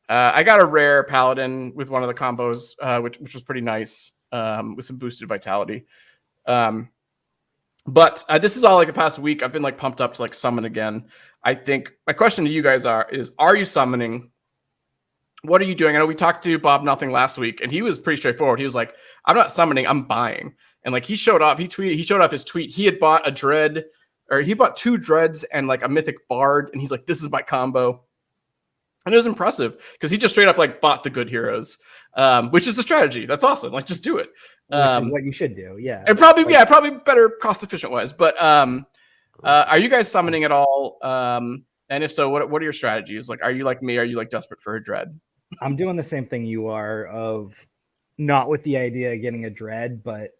got a rare Paladin with one of the combos, which was pretty nice, with some boosted vitality. But this is all like the past week. I've been like pumped up to like summon again. I think my question to you guys is you summoning? What are you doing? I know we talked to Bob Nothing last week, and he was pretty straightforward. He was like, I'm not summoning, I'm buying. And like he showed off his tweet. He had bought a Dread, or he bought 2 Dreads and like a Mythic Bard, and he's like, this is my combo. And it was impressive because he just straight up like bought the good heroes, which is a strategy. That's awesome. Like, just do it. Which is what you should do. Yeah. And probably better cost efficient wise. But are you guys summoning at all? And if so, what are your strategies? Like, are you like me? Are you like desperate for a Dread? I'm doing the same thing you are, of not with the idea of getting a Dread, but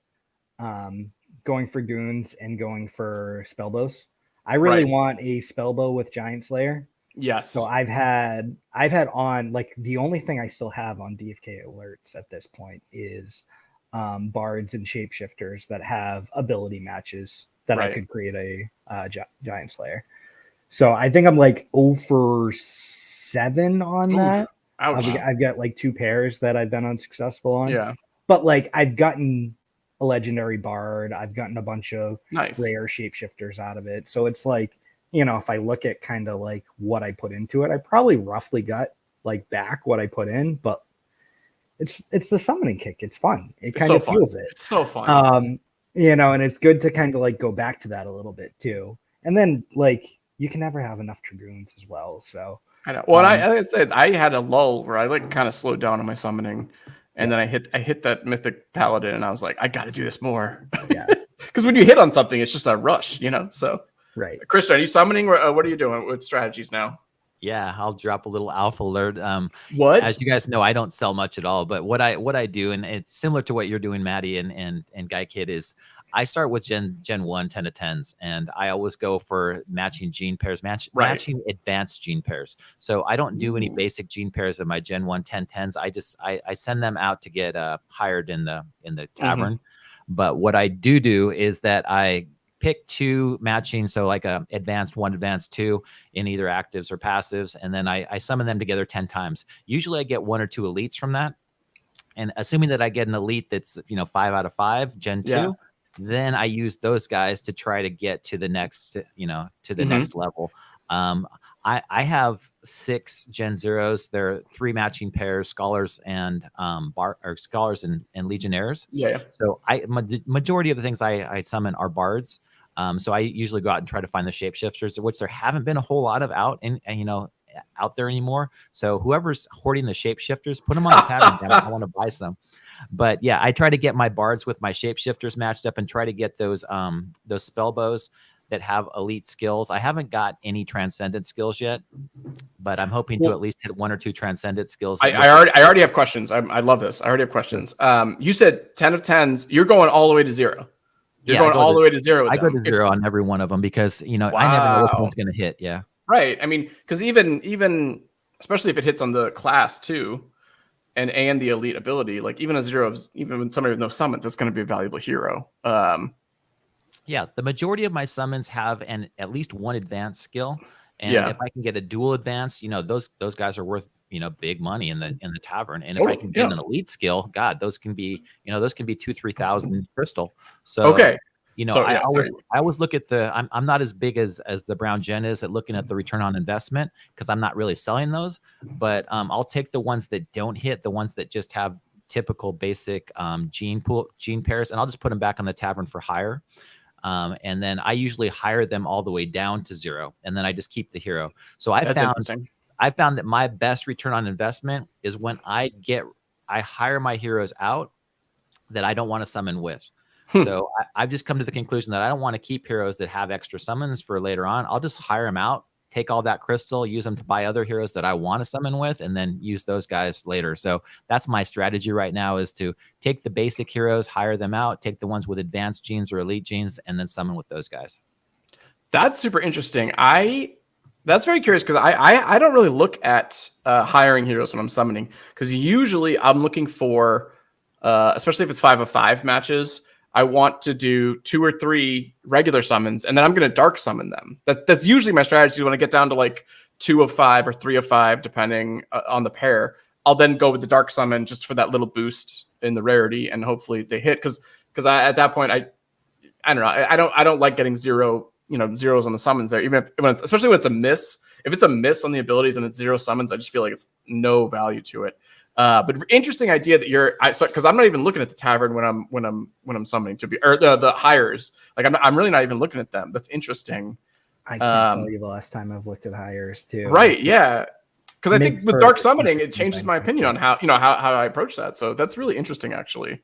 going for Goons and going for Spellbows. I really want a Spellbow with Giant Slayer. Yes. So I've had on, like, the only thing I still have on DFK alerts at this point is bards and shapeshifters that have ability matches that I could create a giant slayer. So I think I'm like 0 for 7 on that. I've got like 2 pairs that I've been unsuccessful on. Yeah. But like I've gotten a legendary bard. I've gotten a bunch of rare shapeshifters out of it. So it's like, you know, if I look at kind of like what I put into it, I probably roughly got like back what I put in, but it's the summoning kick. It's fun. It kind of feels it. It's so fun. You know, and it's good to kind of like go back to that a little bit too. And then like you can never have enough dragoons as well. So I know. Well, like I said, I had a lull where I like kind of slowed down on my summoning, and then I hit that mythic paladin, and I was like, I got to do this more. Yeah. Because when you hit on something, it's just a rush, you know. So right, Christian, are you summoning? Or what are you doing with strategies now? Yeah, I'll drop a little alpha alert. What? As you guys know, I don't sell much at all, but what I do, and it's similar to what you're doing, Matty and Guy Kid, is I start with Gen 1, 10 to 10s, and I always go for matching gene pairs, matching advanced gene pairs. So I don't do any basic gene pairs of my Gen 1, 10, 10s. I send them out to get hired in the tavern. But what I do is that I pick 2 matching, so like a advanced 1, advanced 2 in either actives or passives, and then I summon them together 10 times. Usually I get 1 or 2 elites from that, and assuming that I get an elite that's 5 out of 5 Gen 2, then I use those guys to try to get to the next next level. I have 6 Gen 0s. There are 3 matching pairs, scholars and scholars and legionnaires. Yeah. So majority of the things I summon are bards. So I usually go out and try to find the shapeshifters, which there haven't been a whole lot of out there anymore. So whoever's hoarding the shapeshifters, put them on the tavern. I want to buy some. But yeah, I try to get my bards with my shapeshifters matched up and try to get those spell bows that have elite skills. I haven't got any transcendent skills yet, but I'm hoping to at least hit 1 or 2 transcendent skills. I already have questions. I love this. I already have questions. You said 10 of 10s. You're going all the way to 0. You're going all the way to 0. I go to 0 on every one of them because I never know which one's going to hit. Yeah. Right. I mean, because even especially if it hits on the class too, and the elite ability, like even a 0, even when somebody with no summons, it's going to be a valuable hero. Yeah, the majority of my summons have at least 1 advanced skill, and if I can get a dual advance, those guys are worth big money in the tavern. And if I can get an elite skill, God, those can be 2,000-3,000 crystal. So okay. I always look at I'm not as big as the Brown Gen is at looking at the return on investment because I'm not really selling those, but I'll take the ones that don't hit, the ones that just have typical basic gene pairs, and I'll just put them back on the tavern for hire. And then I usually hire them all the way down to 0, and then I just keep the hero. So I found that my best return on investment is when I hire my heroes out that I don't want to summon with. So I've just come to the conclusion that I don't want to keep heroes that have extra summons for later on. I'll just hire them out, take all that crystal, use them to buy other heroes that I want to summon with, and then use those guys later. So that's my strategy right now, is to take the basic heroes, hire them out, take the ones with advanced genes or elite genes, and then summon with those guys. That's super interesting. That's very curious because I don't really look at hiring heroes when I'm summoning, because usually I'm looking for, especially if it's 5 of 5 matches, I want to do 2 or 3 regular summons, and then I'm going to dark summon them. That's usually my strategy. When I get down to like 2 of 5 or 3 of 5, depending on the pair, I'll then go with the dark summon just for that little boost in the rarity, and hopefully they hit. Because at that point I don't know. I don't like getting 0 zeros on the summons there, even especially when it's a miss. If it's a miss on the abilities and it's 0 summons, I just feel like it's no value to it. But interesting idea that because I'm not even looking at the tavern when I'm summoning the hires. Like I'm really not even looking at them. That's interesting. I can't tell you the last time I've looked at hires too. Right? Yeah. Because I think with dark summoning, it changes my opinion on how I approach that. So that's really interesting, actually.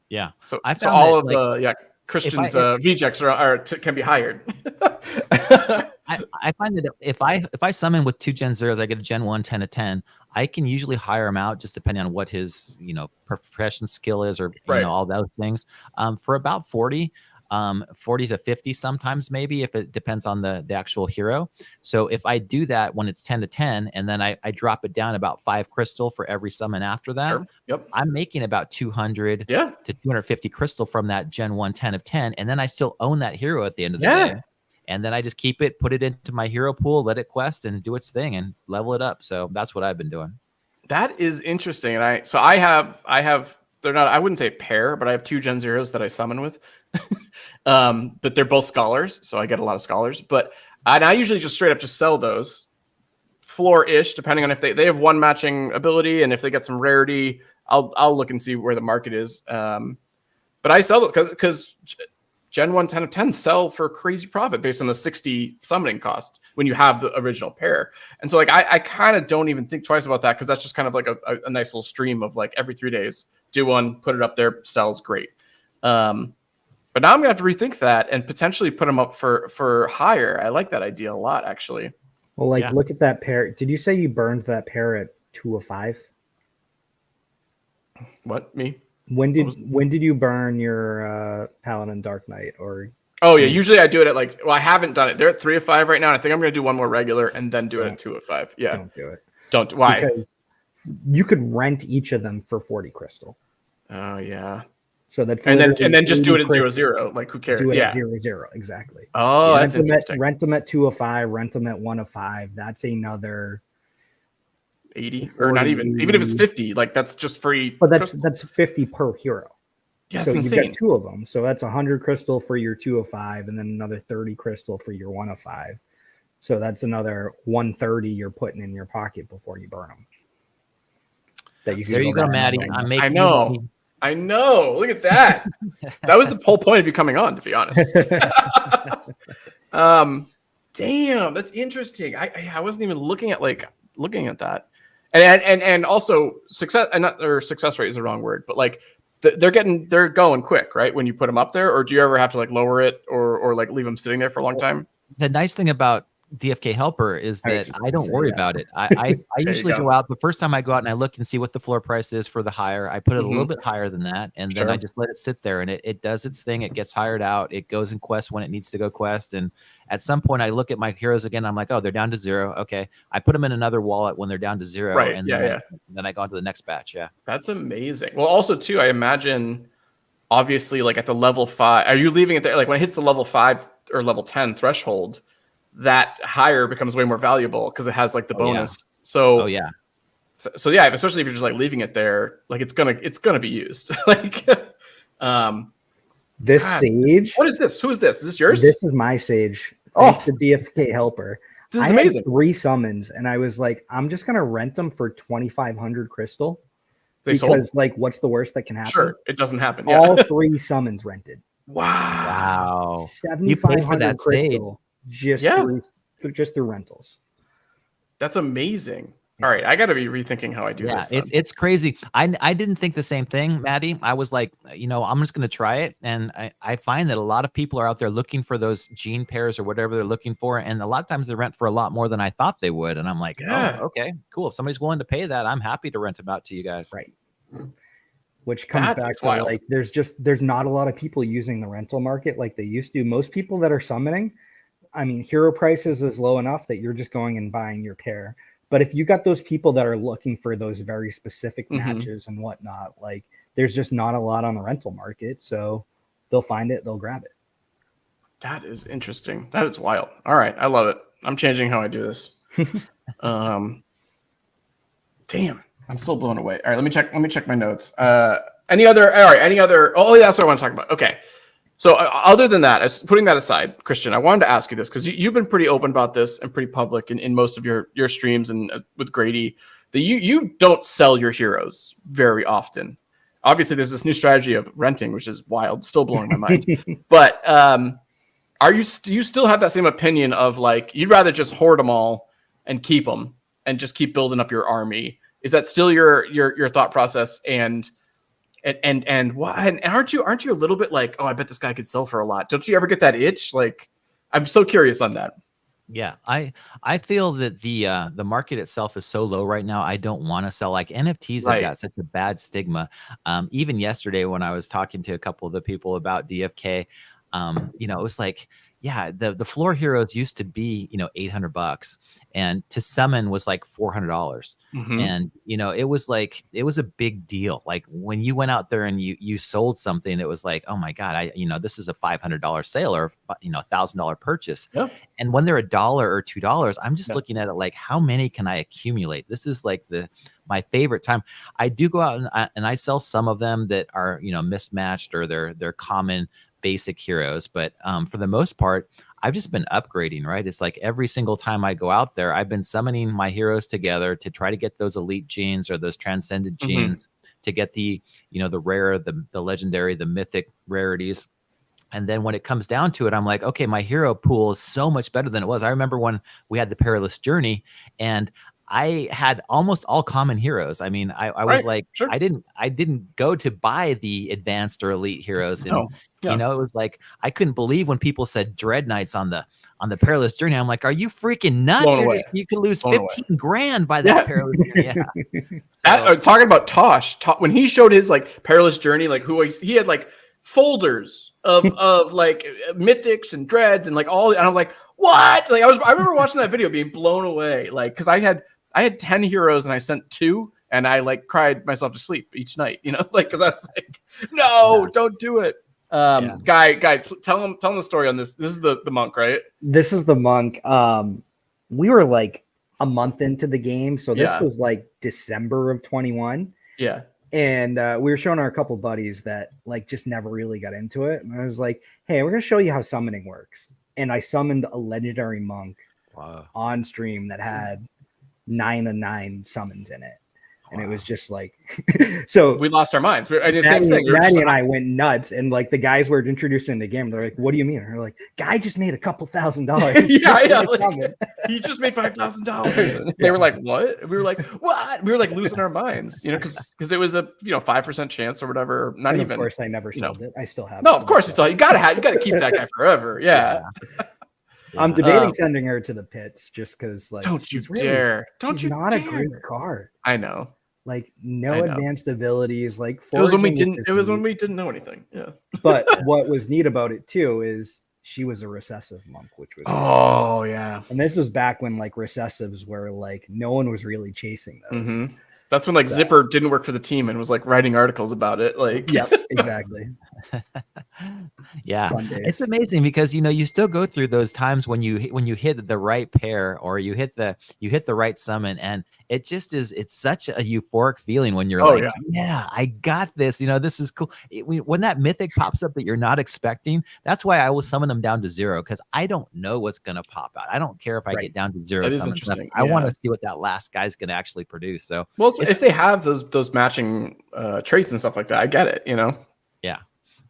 Yeah. So all of the Christian's VJEX can be hired. I find that if I summon with 2 Gen 0s, I get a Gen 1, 10 to 10. I can usually hire him out just depending on what his profession skill is or all those things. For about 40, 40 to 50 sometimes, maybe, if it depends on the actual hero. So if I do that when it's 10 to 10, and then I drop it down about 5 crystal for every summon after that, Sure. Yep. I'm making about 200 Yeah. to 250 crystal from that Gen 1 10 of 10. And then I still own that hero at the end of the Yeah. day. And then I just keep it, put it into my hero pool, let it quest and do its thing and level it up. So that's what I've been doing. That is interesting. And I have, they're not, I wouldn't say pair, but I have 2 Gen Zeros that I summon with. But they're both scholars. So I get a lot of scholars, and I usually just straight up just sell those floor-ish, depending on if they have 1 matching ability. And if they get some rarity, I'll look and see where the market is. But I sell those because Gen 1 10 of 10 sell for crazy profit based on the 60 summoning cost when you have the original pair. And so like I kind of don't even think twice about that, because that's just kind of like a nice little stream of like every 3 days, do one, put it up there, sells, great. But now I'm gonna have to rethink that and potentially put them up for higher. I like that idea a lot, actually. Well, like look at that pair. Did you say you burned that pair at 2 of 5? What, me? When did you burn your Paladin Dark Knight? Or oh yeah, usually I do it at like, well, I haven't done it. They're at 3 of 5 right now, and I think I'm gonna do 1 more regular and then do it at 2 of 5. Yeah, don't do it. Don't. Why? Because you could rent each of them for 40 crystal. Oh yeah. So that's and then just do it at 0-0. Like, who cares? Do it yeah. at 0-0, exactly. Oh, that's interesting. Rent them at 2 of 5. Rent them at 1 of 5. That's another 80 40, or not even if it's 50. Like, that's just free. But that's 50 per hero. Yeah, so that's you insane. get 2 of them. So that's 100 crystal for your 2 of 5, and then another 30 crystal for your 1 of 5. So that's another 130 you're putting in your pocket before you burn them. There you go, Matty. I'm making. I know. I know. Look at that. That was the whole point of you coming on, to be honest. Damn, that's interesting. I wasn't even looking at that. And also success, or success rate is the wrong word, but like they're going quick, right? When you put them up there, or do you ever have to like lower it or like leave them sitting there for a long time? The nice thing about DFK Helper is that I don't worry about it. I usually go out the first time I go out and I look and see what the floor price is for the hire. I put it a little bit higher than that, and then I just let it sit there, and it does its thing. It gets hired out. It goes and quests when it needs to go quest. And at some point I look at my heroes again. I'm like, oh, they're down to 0. Okay. I put them in another wallet when they're down to 0. Right. And then I go on to the next batch. Yeah. That's amazing. Well, also too, I imagine obviously like at the level 5, are you leaving it there? Like when it hits the level 5 or level 10 threshold, that higher becomes way more valuable because it has like the bonus. Yeah. So yeah. So yeah, especially if you're just like leaving it there, like it's gonna be used. Like this sage. What is this? Who is this? Is this yours? This is my sage. Thanks to DFK Helper. This is I amazing. had 3 summons, and I was like, I'm just gonna rent them for 2,500 crystal. Because like, what's the worst that can happen? Sure, it doesn't happen. Yeah. All 3 summons rented. Wow. 7,500 crystal. Just through rentals. That's amazing. All right, I got to be rethinking how I do this. It's crazy. I didn't think the same thing, Matty. I was like, I'm just going to try it. And I find that a lot of people are out there looking for those gene pairs or whatever they're looking for. And a lot of times they rent for a lot more than I thought they would. And I'm like, oh, okay, cool. If somebody's willing to pay that, I'm happy to rent them out to you guys. Right. Which comes back to like, there's not a lot of people using the rental market like they used to. Most people that are summoning, I mean, hero prices is low enough that you're just going and buying your pair. But if you got those people that are looking for those very specific matches and whatnot, like there's just not a lot on the rental market. So they'll find it, they'll grab it. That is interesting. That is wild. All right. I love it. I'm changing how I do this. Damn. I'm still blown away. All right. Let me check my notes. Any other? Oh, yeah, that's what I want to talk about. Okay. So other than that, as putting that aside, Christian, I wanted to ask you this because you've been pretty open about this and pretty public in most of your streams and with Grady that you don't sell your heroes very often. Obviously, there's this new strategy of renting, which is wild, still blowing my mind. But do you still have that same opinion of like you'd rather just hoard them all and keep them and just keep building up your army? Is that still your thought process? And aren't you a little bit like, oh, I bet this guy could sell for a lot? Don't you ever get that itch? Like, I'm so curious on that. Yeah, I feel that the market itself is so low right now. I don't want to sell. Like NFTs have got such a bad stigma. Even yesterday when I was talking to a couple of the people about DFK, You know, it was like, yeah, the floor heroes used to be, you know, $800, and to summon was like $400. And, you know, it was a big deal. Like when you went out there and you sold something, it was like, oh my God, you know, this is a $500 sale or, you know, $1,000 purchase. Yep. And when they're $1 or $2, I'm just looking at it like, how many can I accumulate? This is like my favorite time. I do go out and I sell some of them that are, you know, mismatched or they're common basic heroes. But for the most part, I've just been upgrading, right? It's like every single time I go out there, I've been summoning my heroes together to try to get those elite genes or those transcended genes to get the, you know, the rare, the legendary, the mythic rarities. And then when it comes down to it, I'm like, okay, my hero pool is so much better than it was. I remember when we had the Perilous Journey and I had almost all common heroes. I mean, I was like, sure. I didn't go to buy the advanced or elite heroes. And, you know, it was like, I couldn't believe when people said Dread Knights on the Perilous Journey. I'm like, are you freaking nuts? You could lose 15 grand by that Perilous Journey. Yeah. Talking about Tosh, when he showed his like Perilous Journey, like he had like folders of like mythics and dreads and like all, and I'm like, what? Like I remember watching that video being blown away. Like, cause I had 10 heroes and I sent 2 and I like cried myself to sleep each night, you know, like, cause I was like, no, don't do it. Guy, tell him the story on this. This is the monk, right? This is the monk. We were like a month into the game. So this was like December of 21. Yeah. And we were showing our couple buddies that like just never really got into it. And I was like, hey, we're going to show you how summoning works. And I summoned a legendary monk on stream that had 9 of 9 summons in it. And it was just like, so we lost our minds. Matty and I went nuts. And like the guys were introduced in the game. They're like, what do you mean? And we're like, guy just made a couple $1,000. He just made $5,000. They were like, what? And we were like, what? We were like losing our minds, you know, because it was a 5% chance or whatever. Not even. Of course, I never sold it. I still have. No, of course, you gotta keep that guy forever. Yeah. I'm debating sending her to the pits just because, like, don't you dare! Don't you not dare. A great card. I know. Like no advanced abilities. Like it was when we didn't know anything. Yeah. But what was neat about it too is she was a recessive monk, which was yeah. And this was back when like recessives were like no one was really chasing those. That's when like Zipper didn't work for the team and was like writing articles about it. Like, yep, exactly. Yeah, it's amazing because you know you still go through those times when you hit the right pair or you hit the right summon, and it's such a euphoric feeling when you're yeah, I got this. You know, this is cool. When that mythic pops up that you're not expecting, that's why I will summon them down to 0 because I don't know what's gonna pop out. I don't care if I get down to 0 summon stuff. I want to see what that last guy's gonna actually produce. So if they have those matching traits and stuff like that, I get it. You know.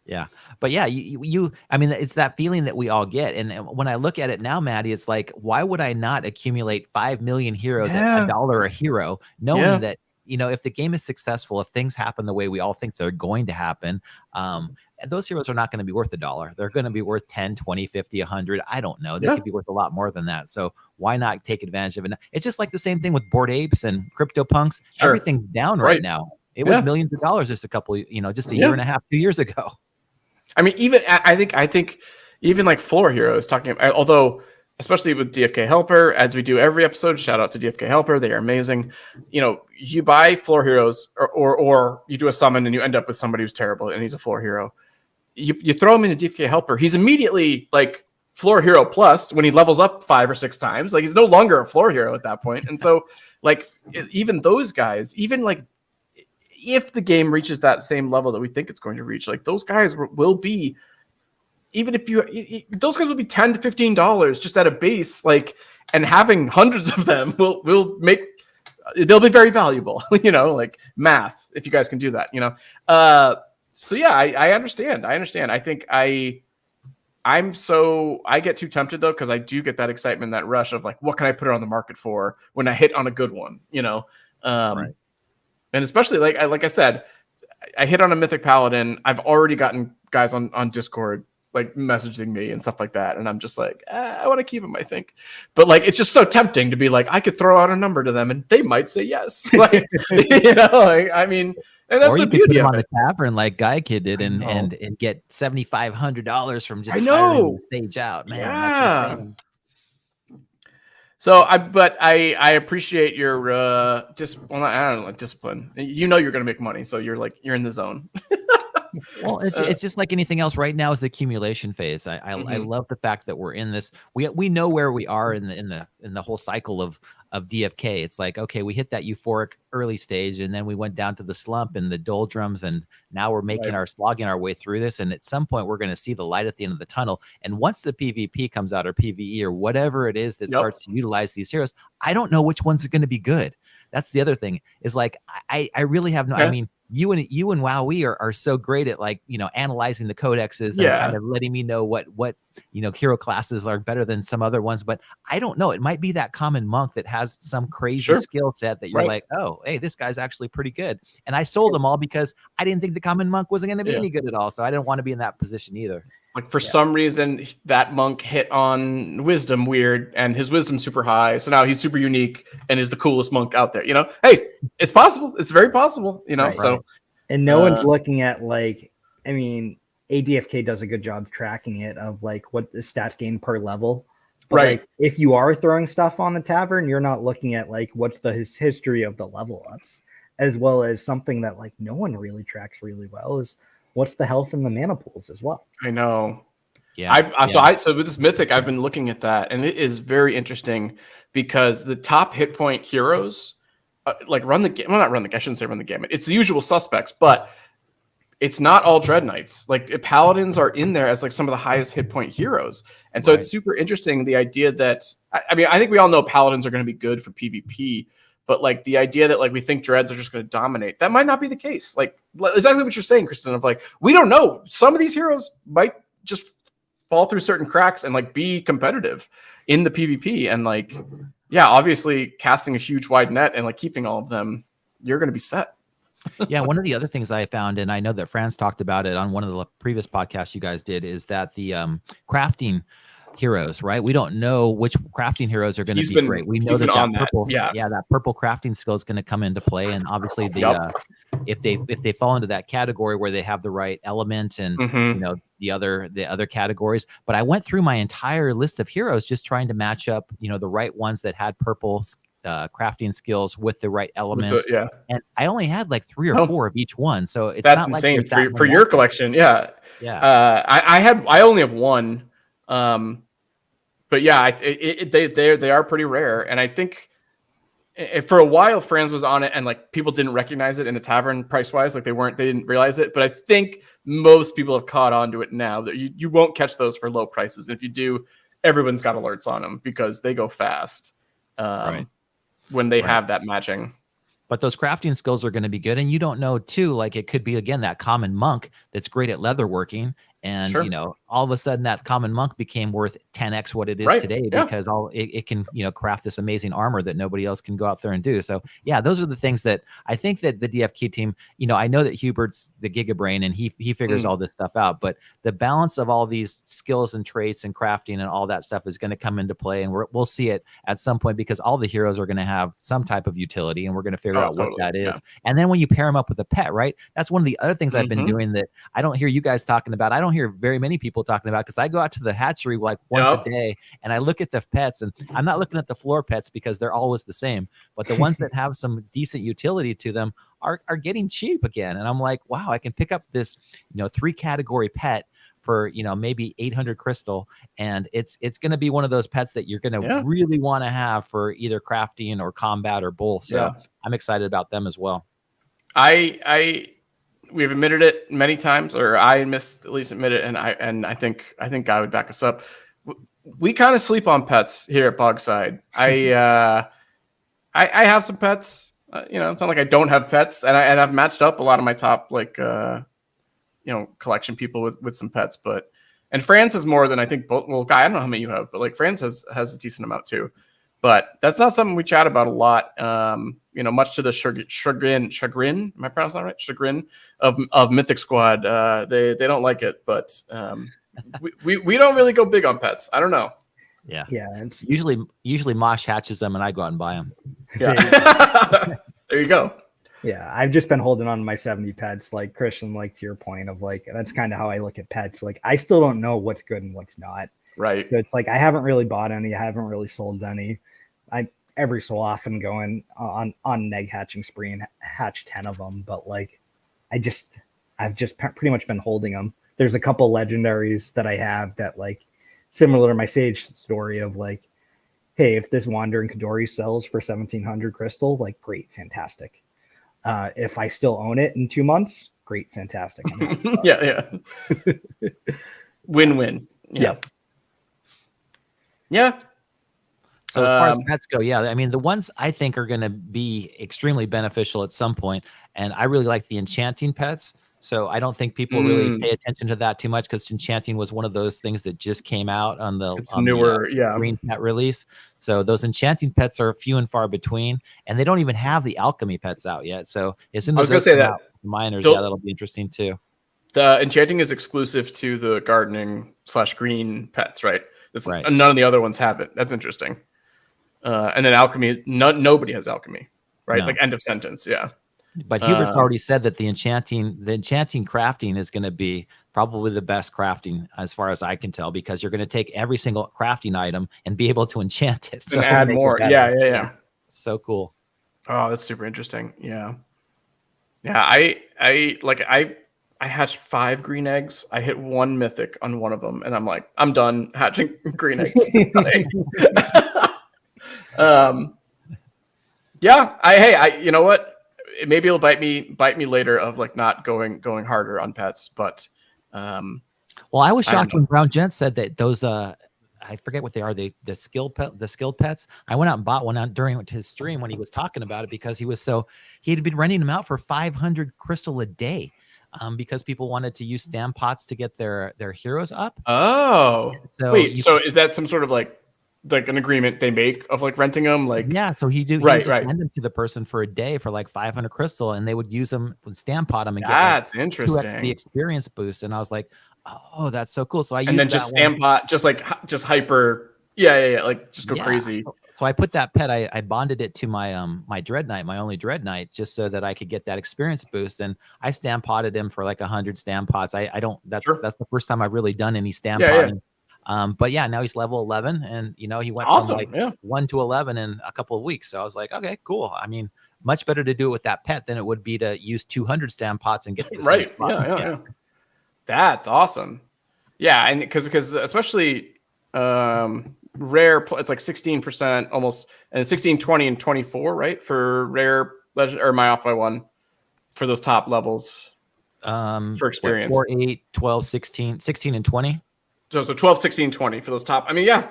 Yeah. But yeah, I mean, it's that feeling that we all get. And when I look at it now, Matty, it's like, why would I not accumulate 5 million heroes at $1 a hero, knowing that, you know, if the game is successful, if things happen the way we all think they're going to happen, those heroes are not going to be worth $1. They're going to be worth 10, 20, 50, 100. I don't know. They could be worth a lot more than that. So why not take advantage of it? It's just like the same thing with Bored Apes and CryptoPunks. Sure. Everything's down right now. It was millions of dollars just a year and a half, 2 years ago. I mean, even I think even like floor heroes talking about, although especially with DFK Helper, as we do every episode, shout out to DFK Helper. They are amazing. You know, you buy floor heroes or you do a summon and you end up with somebody who's terrible and he's a floor hero. You throw him into DFK Helper. He's immediately like floor hero plus when he levels up 5 or 6 times. Like he's no longer a floor hero at that point. And so like even those guys, even like, if the game reaches that same level that we think it's going to reach, like those guys will be, even if those guys will be $10 to $15 just at a base, like, and having hundreds of them will make, they'll be very valuable, you know, like math, if you guys can do that, you know? So yeah, I understand. I think I get too tempted though, because I do get that excitement, that rush of like, what can I put it on the market for when I hit on a good one, you know? Right. And especially like I said, I hit on a Mythic Paladin. I've already gotten guys on Discord like messaging me and stuff like that, and I'm just like, I want to keep him, I think. But like, it's just so tempting to be like, I could throw out a number to them, and they might say yes. Like, you know, like, I mean, And that's or the you could put beauty them of on it. the tavern like Guy Kid did and know. and get $7,500 from just I hiring know. the stage out. Man, Yeah. that's insane. So I appreciate your well, I don't know, like discipline. You know you're gonna make money, so you're in the zone. Well, it's just like anything else. Right now is the accumulation phase. I Mhm. love the fact that we're in this. We know where we are in the whole cycle of DFK. It's like, okay, we hit that euphoric early stage, and then we went down to the slump and the doldrums, and now we're making Right. our slogging our way through this. And at some point, we're going to see the light at the end of the tunnel. And once the PvP comes out, or PvE, or whatever it is that Yep. starts to utilize these heroes, I don't know which ones are going to be good. That's the other thing. Is like I really have no. I Okay. mean, you and WoW are so great at, like, analyzing the codexes and Yeah. kind of letting me know what hero classes are better than some other ones. But I don't know. It might be that common monk that has some crazy Sure. skill set that you're Right. like, oh, hey, this guy's actually pretty good. And I sold them all because I didn't think the common monk wasn't going to be Yeah. any good at all. So I didn't want to be in that position either. Like for some reason, that monk hit on wisdom weird, and his wisdom's super high. So now he's super unique and is the coolest monk out there. Hey, it's possible. It's very possible. Right. So And no one's looking at, like, I mean, ADFK does a good job tracking it of like what the stats gain per level. But Right. like, if you are throwing stuff on the tavern, you're not looking at like what's the history of the level ups, as well as something that like no one really tracks really well is what's the health in the mana pools as well. I know. Yeah. So with this mythic, I've been looking at that, and it is very interesting because the top hit point heroes run the game. Well, not run the. I shouldn't say run the gamut. It's the usual suspects, but it's not all Dread Knights. Like Paladins are in there as like some of the highest hit point heroes, and so it's super interesting. The idea that I mean, I think we all know Paladins are going to be good for PvP, but like the idea that like we think Dreads are just going to dominate, that might not be the case. Like exactly what you're saying, Kristen. Of like we don't know. Some of these heroes might just fall through certain cracks and like be competitive in the PvP, and like obviously casting a huge wide net and like keeping all of them, you're going to be set. Yeah, one of the other things I found, and I know that Franz talked about it on one of the previous podcasts you guys did, is that the crafting heroes, right? We don't know which crafting heroes are going to be great. We know that purple, that purple crafting skill is going to come into play, and obviously the if they fall into that category where they have the right element and the other categories. But I went through my entire list of heroes just trying to match up, the right ones that had purple crafting skills with the right elements. And I only had like 3 or 4 of each one. So it's that's not insane like for your collection. Yeah. I only have one. But yeah, they are pretty rare. And I think for a while, Franz was on it and like people didn't recognize it in the tavern price wise. Like they didn't realize it. But I think most people have caught on to it now that you won't catch those for low prices. And if you do, everyone's got alerts on them because they go fast. When they have that matching. But those crafting skills are going to be good. And you don't know too, like it could be, again, that common monk that's great at leatherworking. And, all of a sudden that common monk became worth 10x what it is today because it can, craft this amazing armor that nobody else can go out there and do. So yeah, those are the things that I think that the DFK team, I know that Hubert's the gigabrain and he figures all this stuff out, but the balance of all these skills and traits and crafting and all that stuff is going to come into play. And we'll see it at some point because all the heroes are going to have some type of utility and we're going to figure out what that is. And then when you pair them up with a pet, right? That's one of the other things I've been doing that I don't hear you guys talking about. I don't hear very many people talking about because I go out to the hatchery like once a day and I look at the pets, and I'm not looking at the floor pets because they're always the same, but the ones that have some decent utility to them are getting cheap again. And I'm like, wow, I can pick up this 3 category pet for maybe 800 crystal, and it's going to be one of those pets that you're going to really want to have for either crafting or combat or both. So I'm excited about them as well. We've admitted it many times, or I at least admit it, and I think Guy would back us up. We kind of sleep on pets here at Bogside. I have some pets. It's not like I don't have pets, and I've matched up a lot of my top collection people with some pets. And Franz has more than I think both. Well, Guy, I don't know how many you have, but like Franz has a decent amount too. But that's not something we chat about a lot. Much to the chagrin. Am I pronouncing that right? Chagrin of Mythic Squad. They don't like it, but we don't really go big on pets. I don't know. Yeah. It's usually Mosh hatches them and I go out and buy them. Yeah. There you go. Yeah, I've just been holding on to my 70 pets, like Christian, like to your point of like, that's kind of how I look at pets. Like, I still don't know what's good and what's not. Right. So it's like, I haven't really bought any. I haven't really sold any. I every so often going on an egg hatching spree and hatch 10 of them. But like, I've just pretty much been holding them. There's a couple legendaries that I have that like, similar to my Sage story of like, hey, if this Wandering Kadori sells for 1,700 crystal, like great, fantastic. If I still own it in 2 months, great, fantastic. Yeah. Win-win. Yeah. So as far as pets go, yeah, I mean, the ones I think are going to be extremely beneficial at some point, and I really like the enchanting pets. So I don't think people really pay attention to that too much because enchanting was one of those things that just came out on the newer, green pet release. So those enchanting pets are few and far between, and they don't even have the alchemy pets out yet. So as soon as I was going to say that miners, that'll be interesting too. The enchanting is exclusive to the gardening / green pets, right? That's right. None of the other ones have it. That's interesting. And then alchemy, nobody has alchemy, right? No. Like end of sentence. Yeah. But Hubert's already said that the enchanting crafting is going to be probably the best crafting as far as I can tell, because you're going to take every single crafting item and be able to enchant it. So and add more. Yeah. So cool. Oh, that's super interesting. Yeah. I hatched 5 green eggs. I hit 1 mythic on one of them, and I'm like, I'm done hatching green eggs. Yeah. You know what? Maybe it'll bite me later of like not going harder on pets, but well, I was shocked when Brown Gent said that those I forget what they are, the skilled pets. I went out and bought one during his stream when he was talking about it, because he had been renting them out for 500 crystal a day, because people wanted to use stam pots to get their heroes up. Oh, so wait, so is that some sort of like an agreement they make of like renting them? Like, yeah, so he would just lend them to the person for a day for like 500 crystal, and they would use them, would stamp pot them, and that's get like interesting 2x the experience boost. And I was like, oh, that's so cool. So I and then just stamp pot, just hyper, like just go crazy. So I put that pet, I bonded it to my my Dread Knight, my only Dread Knight, just so that I could get that experience boost. And I stamp potted him for like 100 stamp pots. I don't that's the first time I've really done any stamp potting. But yeah, now he's level 11, and he went from like 1 to 11 in a couple of weeks. So I was like, okay, cool. I mean, much better to do it with that pet than it would be to use 200 stamp pots and get to the right. Yeah. That's awesome. Yeah, and because especially rare, it's like 16% almost, and 16, 20, and 24, right, for rare legend, or am I off by 1 for those top levels? For experience, 4, 8, 12, 16, and 20. So 12, 16, 20 for those top. I mean, yeah,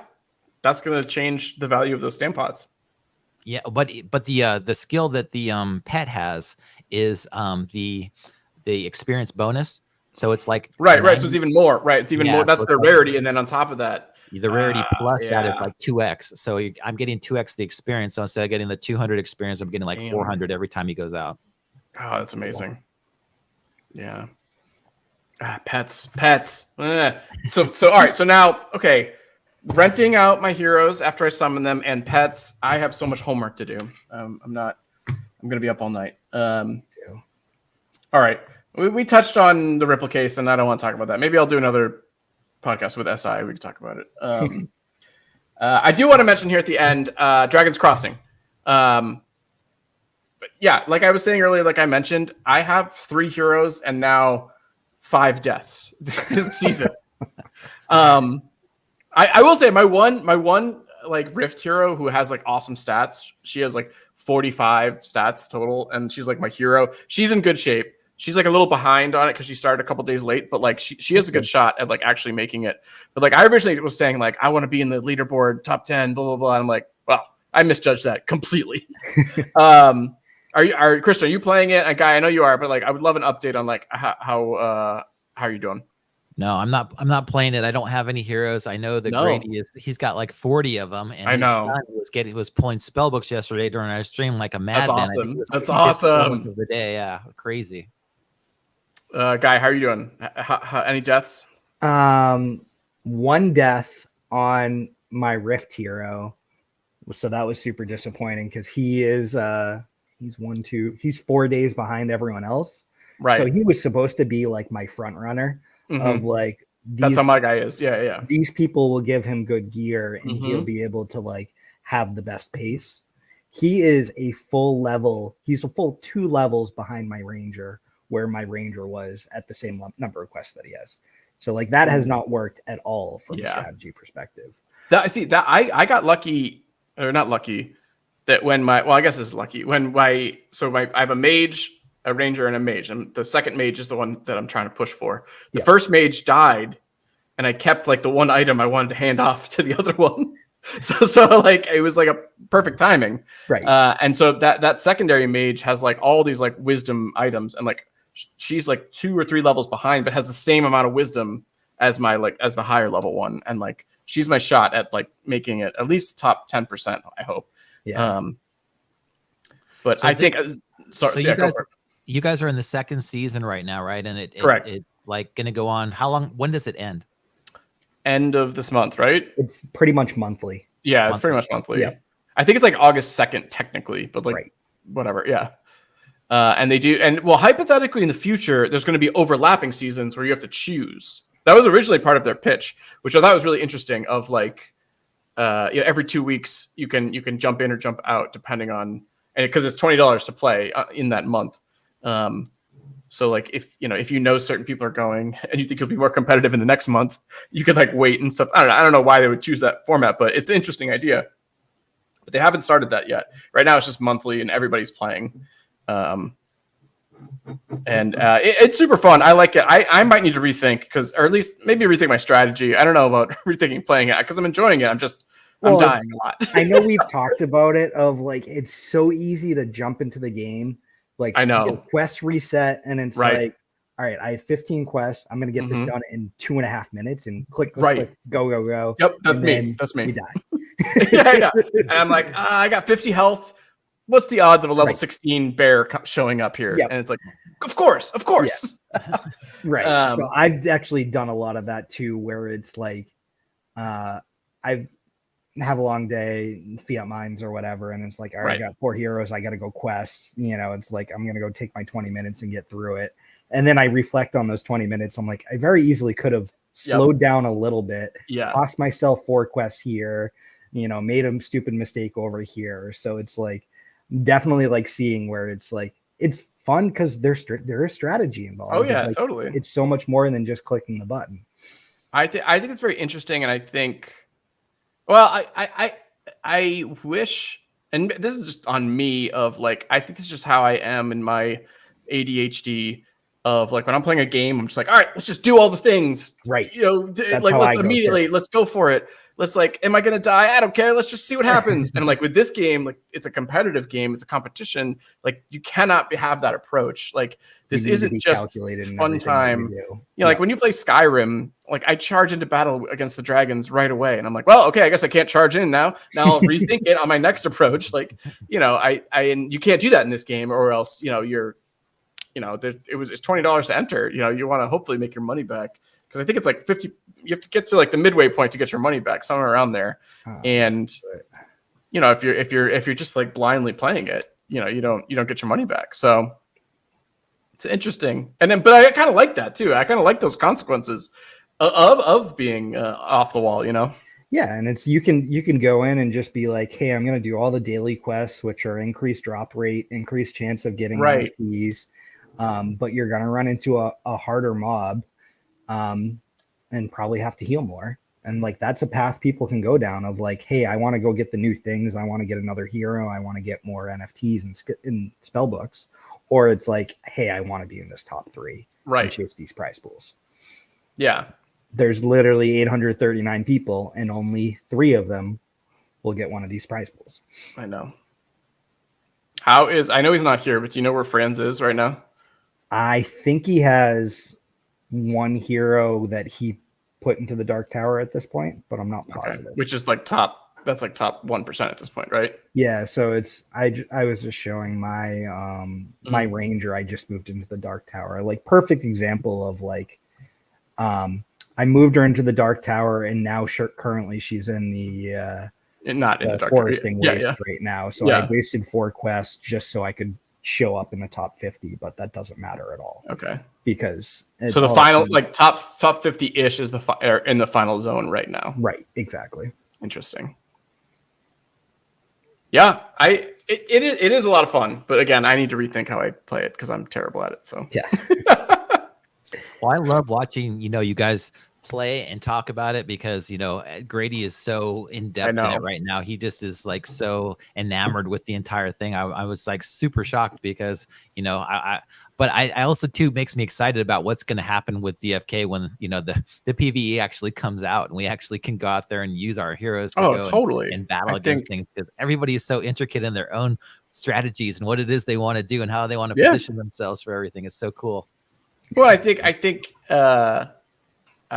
that's going to change the value of those stamp pots. Yeah, but the skill that the pet has is the experience bonus. So it's like right. So it's even more. Right, it's even more. That's the rarity, and then on top of that, the rarity plus that is like 2x. So I'm getting 2x the experience. So instead of getting the 200 experience, I'm getting like 400 every time he goes out. Oh, that's amazing. Yeah. Pets. So all right. So now, okay, renting out my heroes after I summon them and pets. I have so much homework to do. I'm gonna be up all night. All right. We touched on the Ripple case, and I don't want to talk about that. Maybe I'll do another podcast with SI. We can talk about it. I do want to mention here at the end, Dragon's Crossing. But yeah, like I was saying earlier, like I mentioned, I have 3 heroes and now 5 deaths this season. I will say my one like Rift hero who has like awesome stats. She has like 45 stats total, and she's like my hero. She's in good shape. She's like a little behind on it because she started a couple days late, but like she has a good shot at like actually making it. But like I originally was saying like I want to be in the leaderboard top 10, blah blah blah. And I'm like, well, I misjudged that completely. Christian, are you playing it? A Guy, I know you are, but like I would love an update on like how are you doing? No, I'm not playing it. I don't have any heroes. I know that Grady he's got like 40 of them, and I know he was pulling spell books yesterday during our stream like a madman. That's awesome. That's awesome. Of the day, yeah, crazy. Guy, how are you doing? Any deaths? 1 death on my Rift hero, so that was super disappointing because he is he's 4 days behind everyone else. Right. So he was supposed to be like my front runner of like, that's how my guy is. Yeah. These people will give him good gear and he'll be able to like have the best pace. He is a he's a full 2 levels behind my ranger, where my ranger was at the same number of quests that he has. So like that has not worked at all from a strategy perspective. I got lucky, or not lucky, that when I guess it's lucky when I have a mage, a ranger, and a mage, and the second mage is the one that I'm trying to push for. The first mage died, and I kept like the one item I wanted to hand off to the other one. So like it was like a perfect timing, right? And so that secondary mage has like all these like wisdom items, and like she's like 2 or 3 levels behind, but has the same amount of wisdom as as the higher level one, and like she's my shot at like making it at least top 10%. I hope. Yeah. But so I think you guys are in the 2nd season right now, right? And correct. It's like going to go on. How long? When does it end? End of this month, right? It's pretty much monthly. Yeah, it's pretty much monthly. Yeah. I think it's like August 2nd technically, but like whatever. Yeah. And they do, and well, hypothetically in the future, there's going to be overlapping seasons where you have to choose. That was originally part of their pitch, which I thought was really interesting. Of like, every 2 weeks you can jump in or jump out depending on, and because it's $20 to play in that month. So like if you know certain people are going and you think you'll be more competitive in the next month, you could like wait and stuff. I don't know why they would choose that format, but it's an interesting idea. But they haven't started that yet. Right now it's just monthly and everybody's playing. It's super fun. I like it. I might need to rethink or at least maybe rethink my strategy. I don't know about rethinking playing it because I'm enjoying it. I'm dying a lot. I know we've talked about it of like, it's so easy to jump into the game. Like I know quest reset and it's like, all right, I have 15 quests. I'm going to get this done in 2.5 minutes and click, go. Yep. That's me. We die. yeah. And I'm like, I got 50 health. What's the odds of a level 16 bear showing up here? Yep. And it's like, of course. Yeah. Right. So I've actually done a lot of that too, where it's like, I have a long day, fiat mines or whatever. And it's like, all right, I got 4 heroes. I got to go quest. It's like, I'm going to go take my 20 minutes and get through it. And then I reflect on those 20 minutes. I'm like, I very easily could have slowed down a little bit, cost myself 4 quests here, made a stupid mistake over here. So it's like, definitely like seeing where it's like, it's fun because there is strategy involved. Oh yeah, like, totally. It's so much more than just clicking the button. I think it's very interesting. And I think, well, I wish, and this is just on me of like, I think this is just how I am in my ADHD of like, when I'm playing a game, I'm just like, all right, let's just do all the things. Right. Let's immediately, let's go for it. Let's like, am I going to die? I don't care. Let's just see what happens. And like with this game, like it's a competitive game. It's a competition. Like you cannot have that approach. Like this isn't just fun time. Like when you play Skyrim, like I charge into battle against the dragons right away. And I'm like, well, okay, I guess I can't charge in now. Now I'll rethink it on my next approach. Like, and you can't do that in this game or else, it's $20 to enter, you want to hopefully make your money back. Because I think it's like 50. You have to get to like the midway point to get your money back, somewhere around there. And if you're just like blindly playing it, you don't get your money back. So it's interesting. And then, but I kind of like that too. I kind of like those consequences of being off the wall. Yeah, and it's you can go in and just be like, hey, I'm going to do all the daily quests, which are increased drop rate, increased chance of getting NFTs, but you're going to run into a harder mob. And probably have to heal more. And like, that's a path people can go down of like, hey, I want to go get the new things. I want to get another hero. I want to get more NFTs and spell books. Or it's like, hey, I want to be in this top 3. And chase these prize pools. Yeah. There's literally 839 people and only 3 of them will get one of these prize pools. I know. I know he's not here, but do you know where Franz is right now? I think he has one hero that he put into the Dark Tower at this point, but I'm not positive. Okay. Which is like top 1% at this point, right? Yeah, so it's I was just showing my my ranger. I just moved into the Dark Tower. Like perfect example of like I moved her into the Dark Tower and now currently she's in the not in the Dark foresting waste right now. So I wasted 4 quests just so I could show up in the top 50, but that doesn't matter at all. Okay. Because so the final, like top 50-ish is in the final zone right now. Right. Exactly. Interesting. Yeah, it is a lot of fun, but again, I need to rethink how I play it because I'm terrible at it. So yeah. Well, I love watching, you guys play and talk about it because, Grady is so in depth in it right now. He just is like so enamored with the entire thing. I was like super shocked because, but I also too makes me excited about what's going to happen with DFK when, the PvE actually comes out and we actually can go out there and use our heroes to go and battle against things, because everybody is so intricate in their own strategies and what it is they want to do and how they want to position themselves for everything. Is so cool. Well, I think I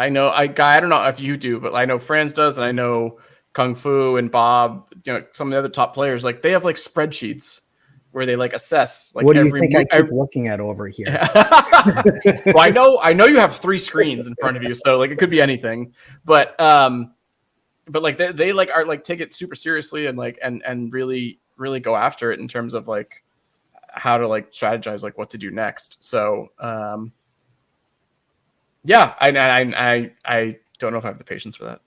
know Guy, I don't know if you do, but I know Franz does, and I know Kung Fu and Bob, some of the other top players, like they have like spreadsheets where they like assess like what do you think I keep looking at over here? Well, I know you have 3 screens in front of you, so like it could be anything, but like they like are like take it super seriously and like and really go after it in terms of like how to like strategize like what to do next. So yeah, I don't know if I have the patience for that.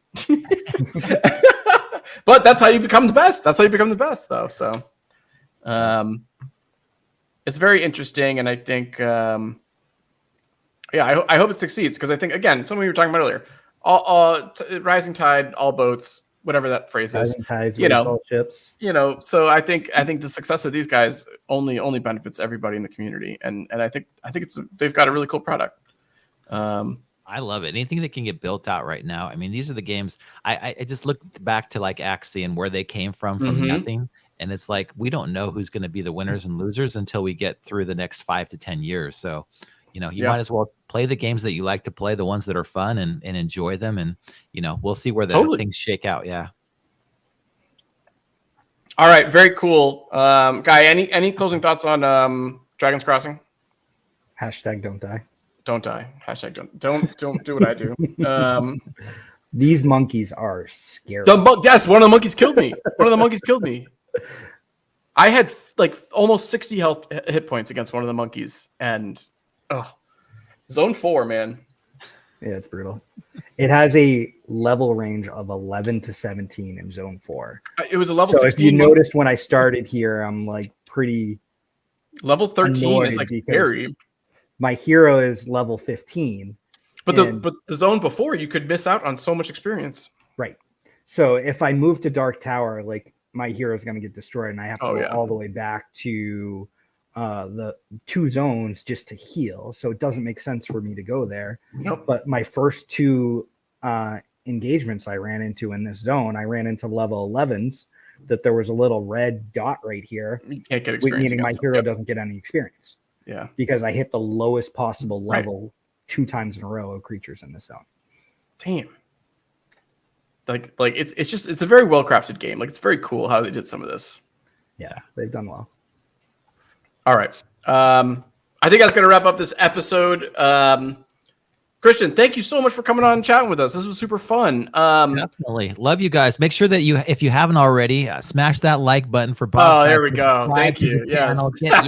But that's how you become the best. That's how you become the best, though. So it's very interesting, and I think I hope it succeeds, because I think, again, something we were talking about earlier, rising tide, all boats, whatever that phrase is, rising tides, ships. So I think the success of these guys only benefits everybody in the community, and I think they've got a really cool product. I love it. Anything that can get built out right now. I mean, these are the games. I just look back to like Axie and where they came from nothing. And it's like, we don't know who's going to be the winners and losers until we get through the next 5 to 10 years. So, you might as well play the games that you like to play, the ones that are fun, and enjoy them. And, we'll see where things shake out. Yeah. All right. Very cool. Guy, any closing thoughts on Dragon's Crossing? Hashtag don't die. Don't die. Hashtag don't do what I do. These monkeys are scary. Yes, one of the monkeys killed me. I had like almost 60 hit points against one of the monkeys, and zone 4, man. Yeah, it's brutal. It has a level range of 11 to 17 in zone 4. It was a level 16. So if you noticed when I started here, I'm like pretty level 13 is like scary. My hero is level 15. But the zone before, you could miss out on so much experience. Right. So if I move to Dark Tower, like my hero is going to get destroyed, and I have to go all the way back to the 2 zones just to heal. So it doesn't make sense for me to go there. Nope. But my first 2 engagements I ran into in this zone, I ran into level 11s that there was a little red dot right here. You can't get experience. Meaning my hero doesn't get any experience. Yeah. Because I hit the lowest possible level 2 times in a row of creatures in this zone. Damn. Like it's a very well crafted game. Like, it's very cool how they did some of this. Yeah, they've done well. All right. I think that's gonna wrap up this episode. Christian, thank you so much for coming on and chatting with us. This was super fun. Definitely. Love you guys. Make sure that if you haven't already, smash that like button for Bob. Oh, there we go. Thank you. Yes.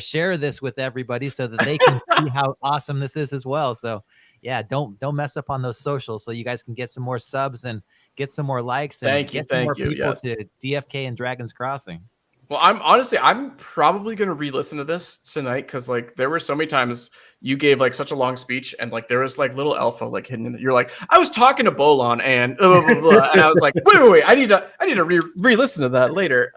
Share this with everybody so that they can see how awesome this is as well. So yeah, don't mess up on those socials so you guys can get some more subs and get some more likes and get some more people to DFK and Dragon's Crossing. Well, I'm probably going to re-listen to this tonight, because like there were so many times you gave like such a long speech, and like there was like little alpha like hidden in it. You're like, I was talking to Bolon and blah, blah, blah, and I was like, wait, I need to re-listen to that later.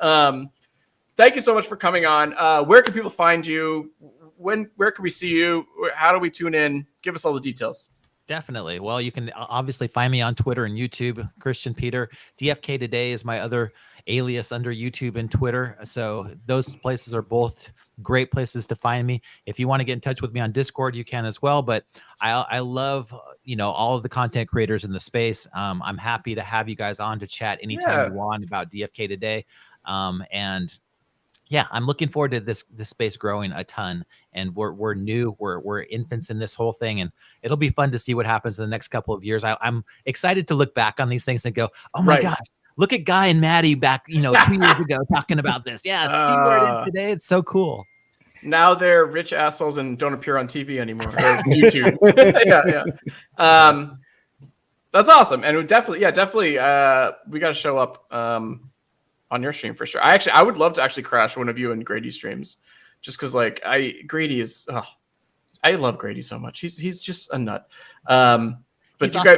Thank you so much for coming on. Where can people find you? Where can we see you? How do we tune in? Give us all the details. Definitely. Well, you can obviously find me on Twitter and YouTube, Christian Peter. DFK Today is my other alias under YouTube and Twitter. So those places are both great places to find me. If you want to get in touch with me on Discord, you can as well. But I love, all of the content creators in the space. I'm happy to have you guys on to chat anytime you want about DFK Today. And yeah, I'm looking forward to this space growing a ton, and we're new, we're infants in this whole thing, and it'll be fun to see what happens in the next couple of years. I'm excited to look back on these things and go, oh my gosh, look at Guy and Matty back, 2 years ago talking about this. Yeah, see where it is today. It's so cool. now they're rich assholes and don't appear on TV anymore or YouTube. Yeah. That's awesome, and we definitely. We got to show up on your stream for sure. I would love to actually crash one of you and Grady streams, just because like Grady is. I love Grady so much. He's just a nut. But you guys,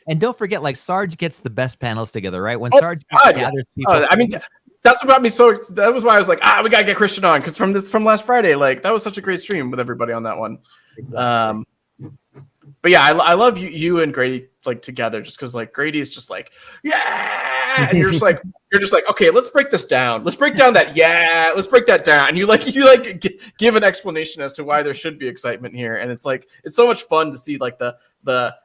and don't forget, like Sarge gets the best panels together, right? When Sarge gathers people, I mean, that's what got me so. That was why I was like, we gotta get Christian on, because from last Friday, like that was such a great stream with everybody on that one. Exactly. But yeah, I love you and Grady like together, just because like Grady is just like and you're just like okay, let's break this down. Let's break down that let's break that down. And you give an explanation as to why there should be excitement here, and it's like it's so much fun to see like the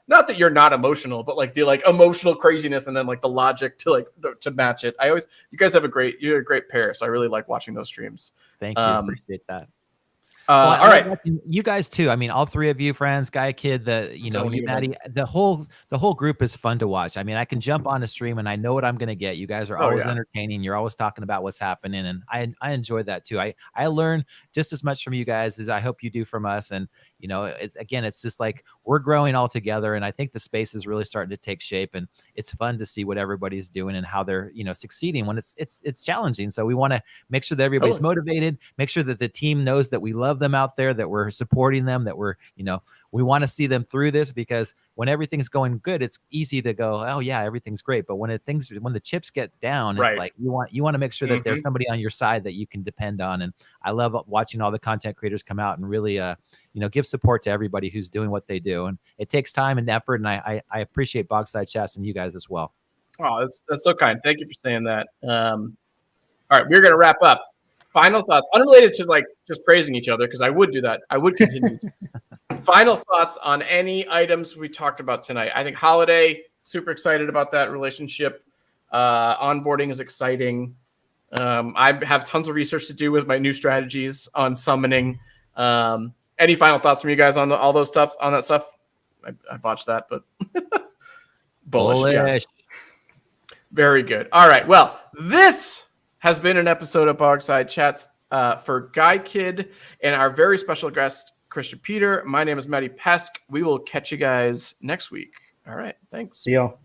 not that you're not emotional, but like the like emotional craziness and then like the logic to match it. You guys have you're a great pair, so I really like watching those streams. Thank you, appreciate that. All right, you guys too. I mean, all three of you, friends, Guy, Kid, you, Matty, the whole group is fun to watch. I mean, I can jump on a stream and I know what I'm going to get. You guys are always entertaining. You're always talking about what's happening, and I enjoy that too. I learn just as much from you guys as I hope you do from us. And it's just like we're growing all together, and I think the space is really starting to take shape, and it's fun to see what everybody's doing and how they're succeeding when it's challenging. So we want to make sure that everybody's motivated, make sure that the team knows that we love them out there, that we're supporting them, that we're we want to see them through this, because when everything's going good, it's easy to go, oh yeah, everything's great. But when the chips get down, it's like you want to make sure that there's somebody on your side that you can depend on. And I love watching all the content creators come out and really give support to everybody who's doing what they do. And it takes time and effort, and I appreciate Bogside Chats and you guys as well. Oh, that's so kind. Thank you for saying that. All right, we're gonna wrap up. Final thoughts, unrelated to like just praising each other, because I would do that. I would continue. Final thoughts on any items we talked about tonight. I think Holiday, super excited about that relationship. Onboarding is exciting. I have tons of research to do with my new strategies on summoning. Any final thoughts from you guys on all those stuff? On that stuff, I botched that, but bullish. Yeah. Very good. All right. Well, this has been an episode of Bogside Chats for Guy Kid and our very special guest, Christian Peter. My name is Matty Pesk. We will catch you guys next week. All right. Thanks. See y'all.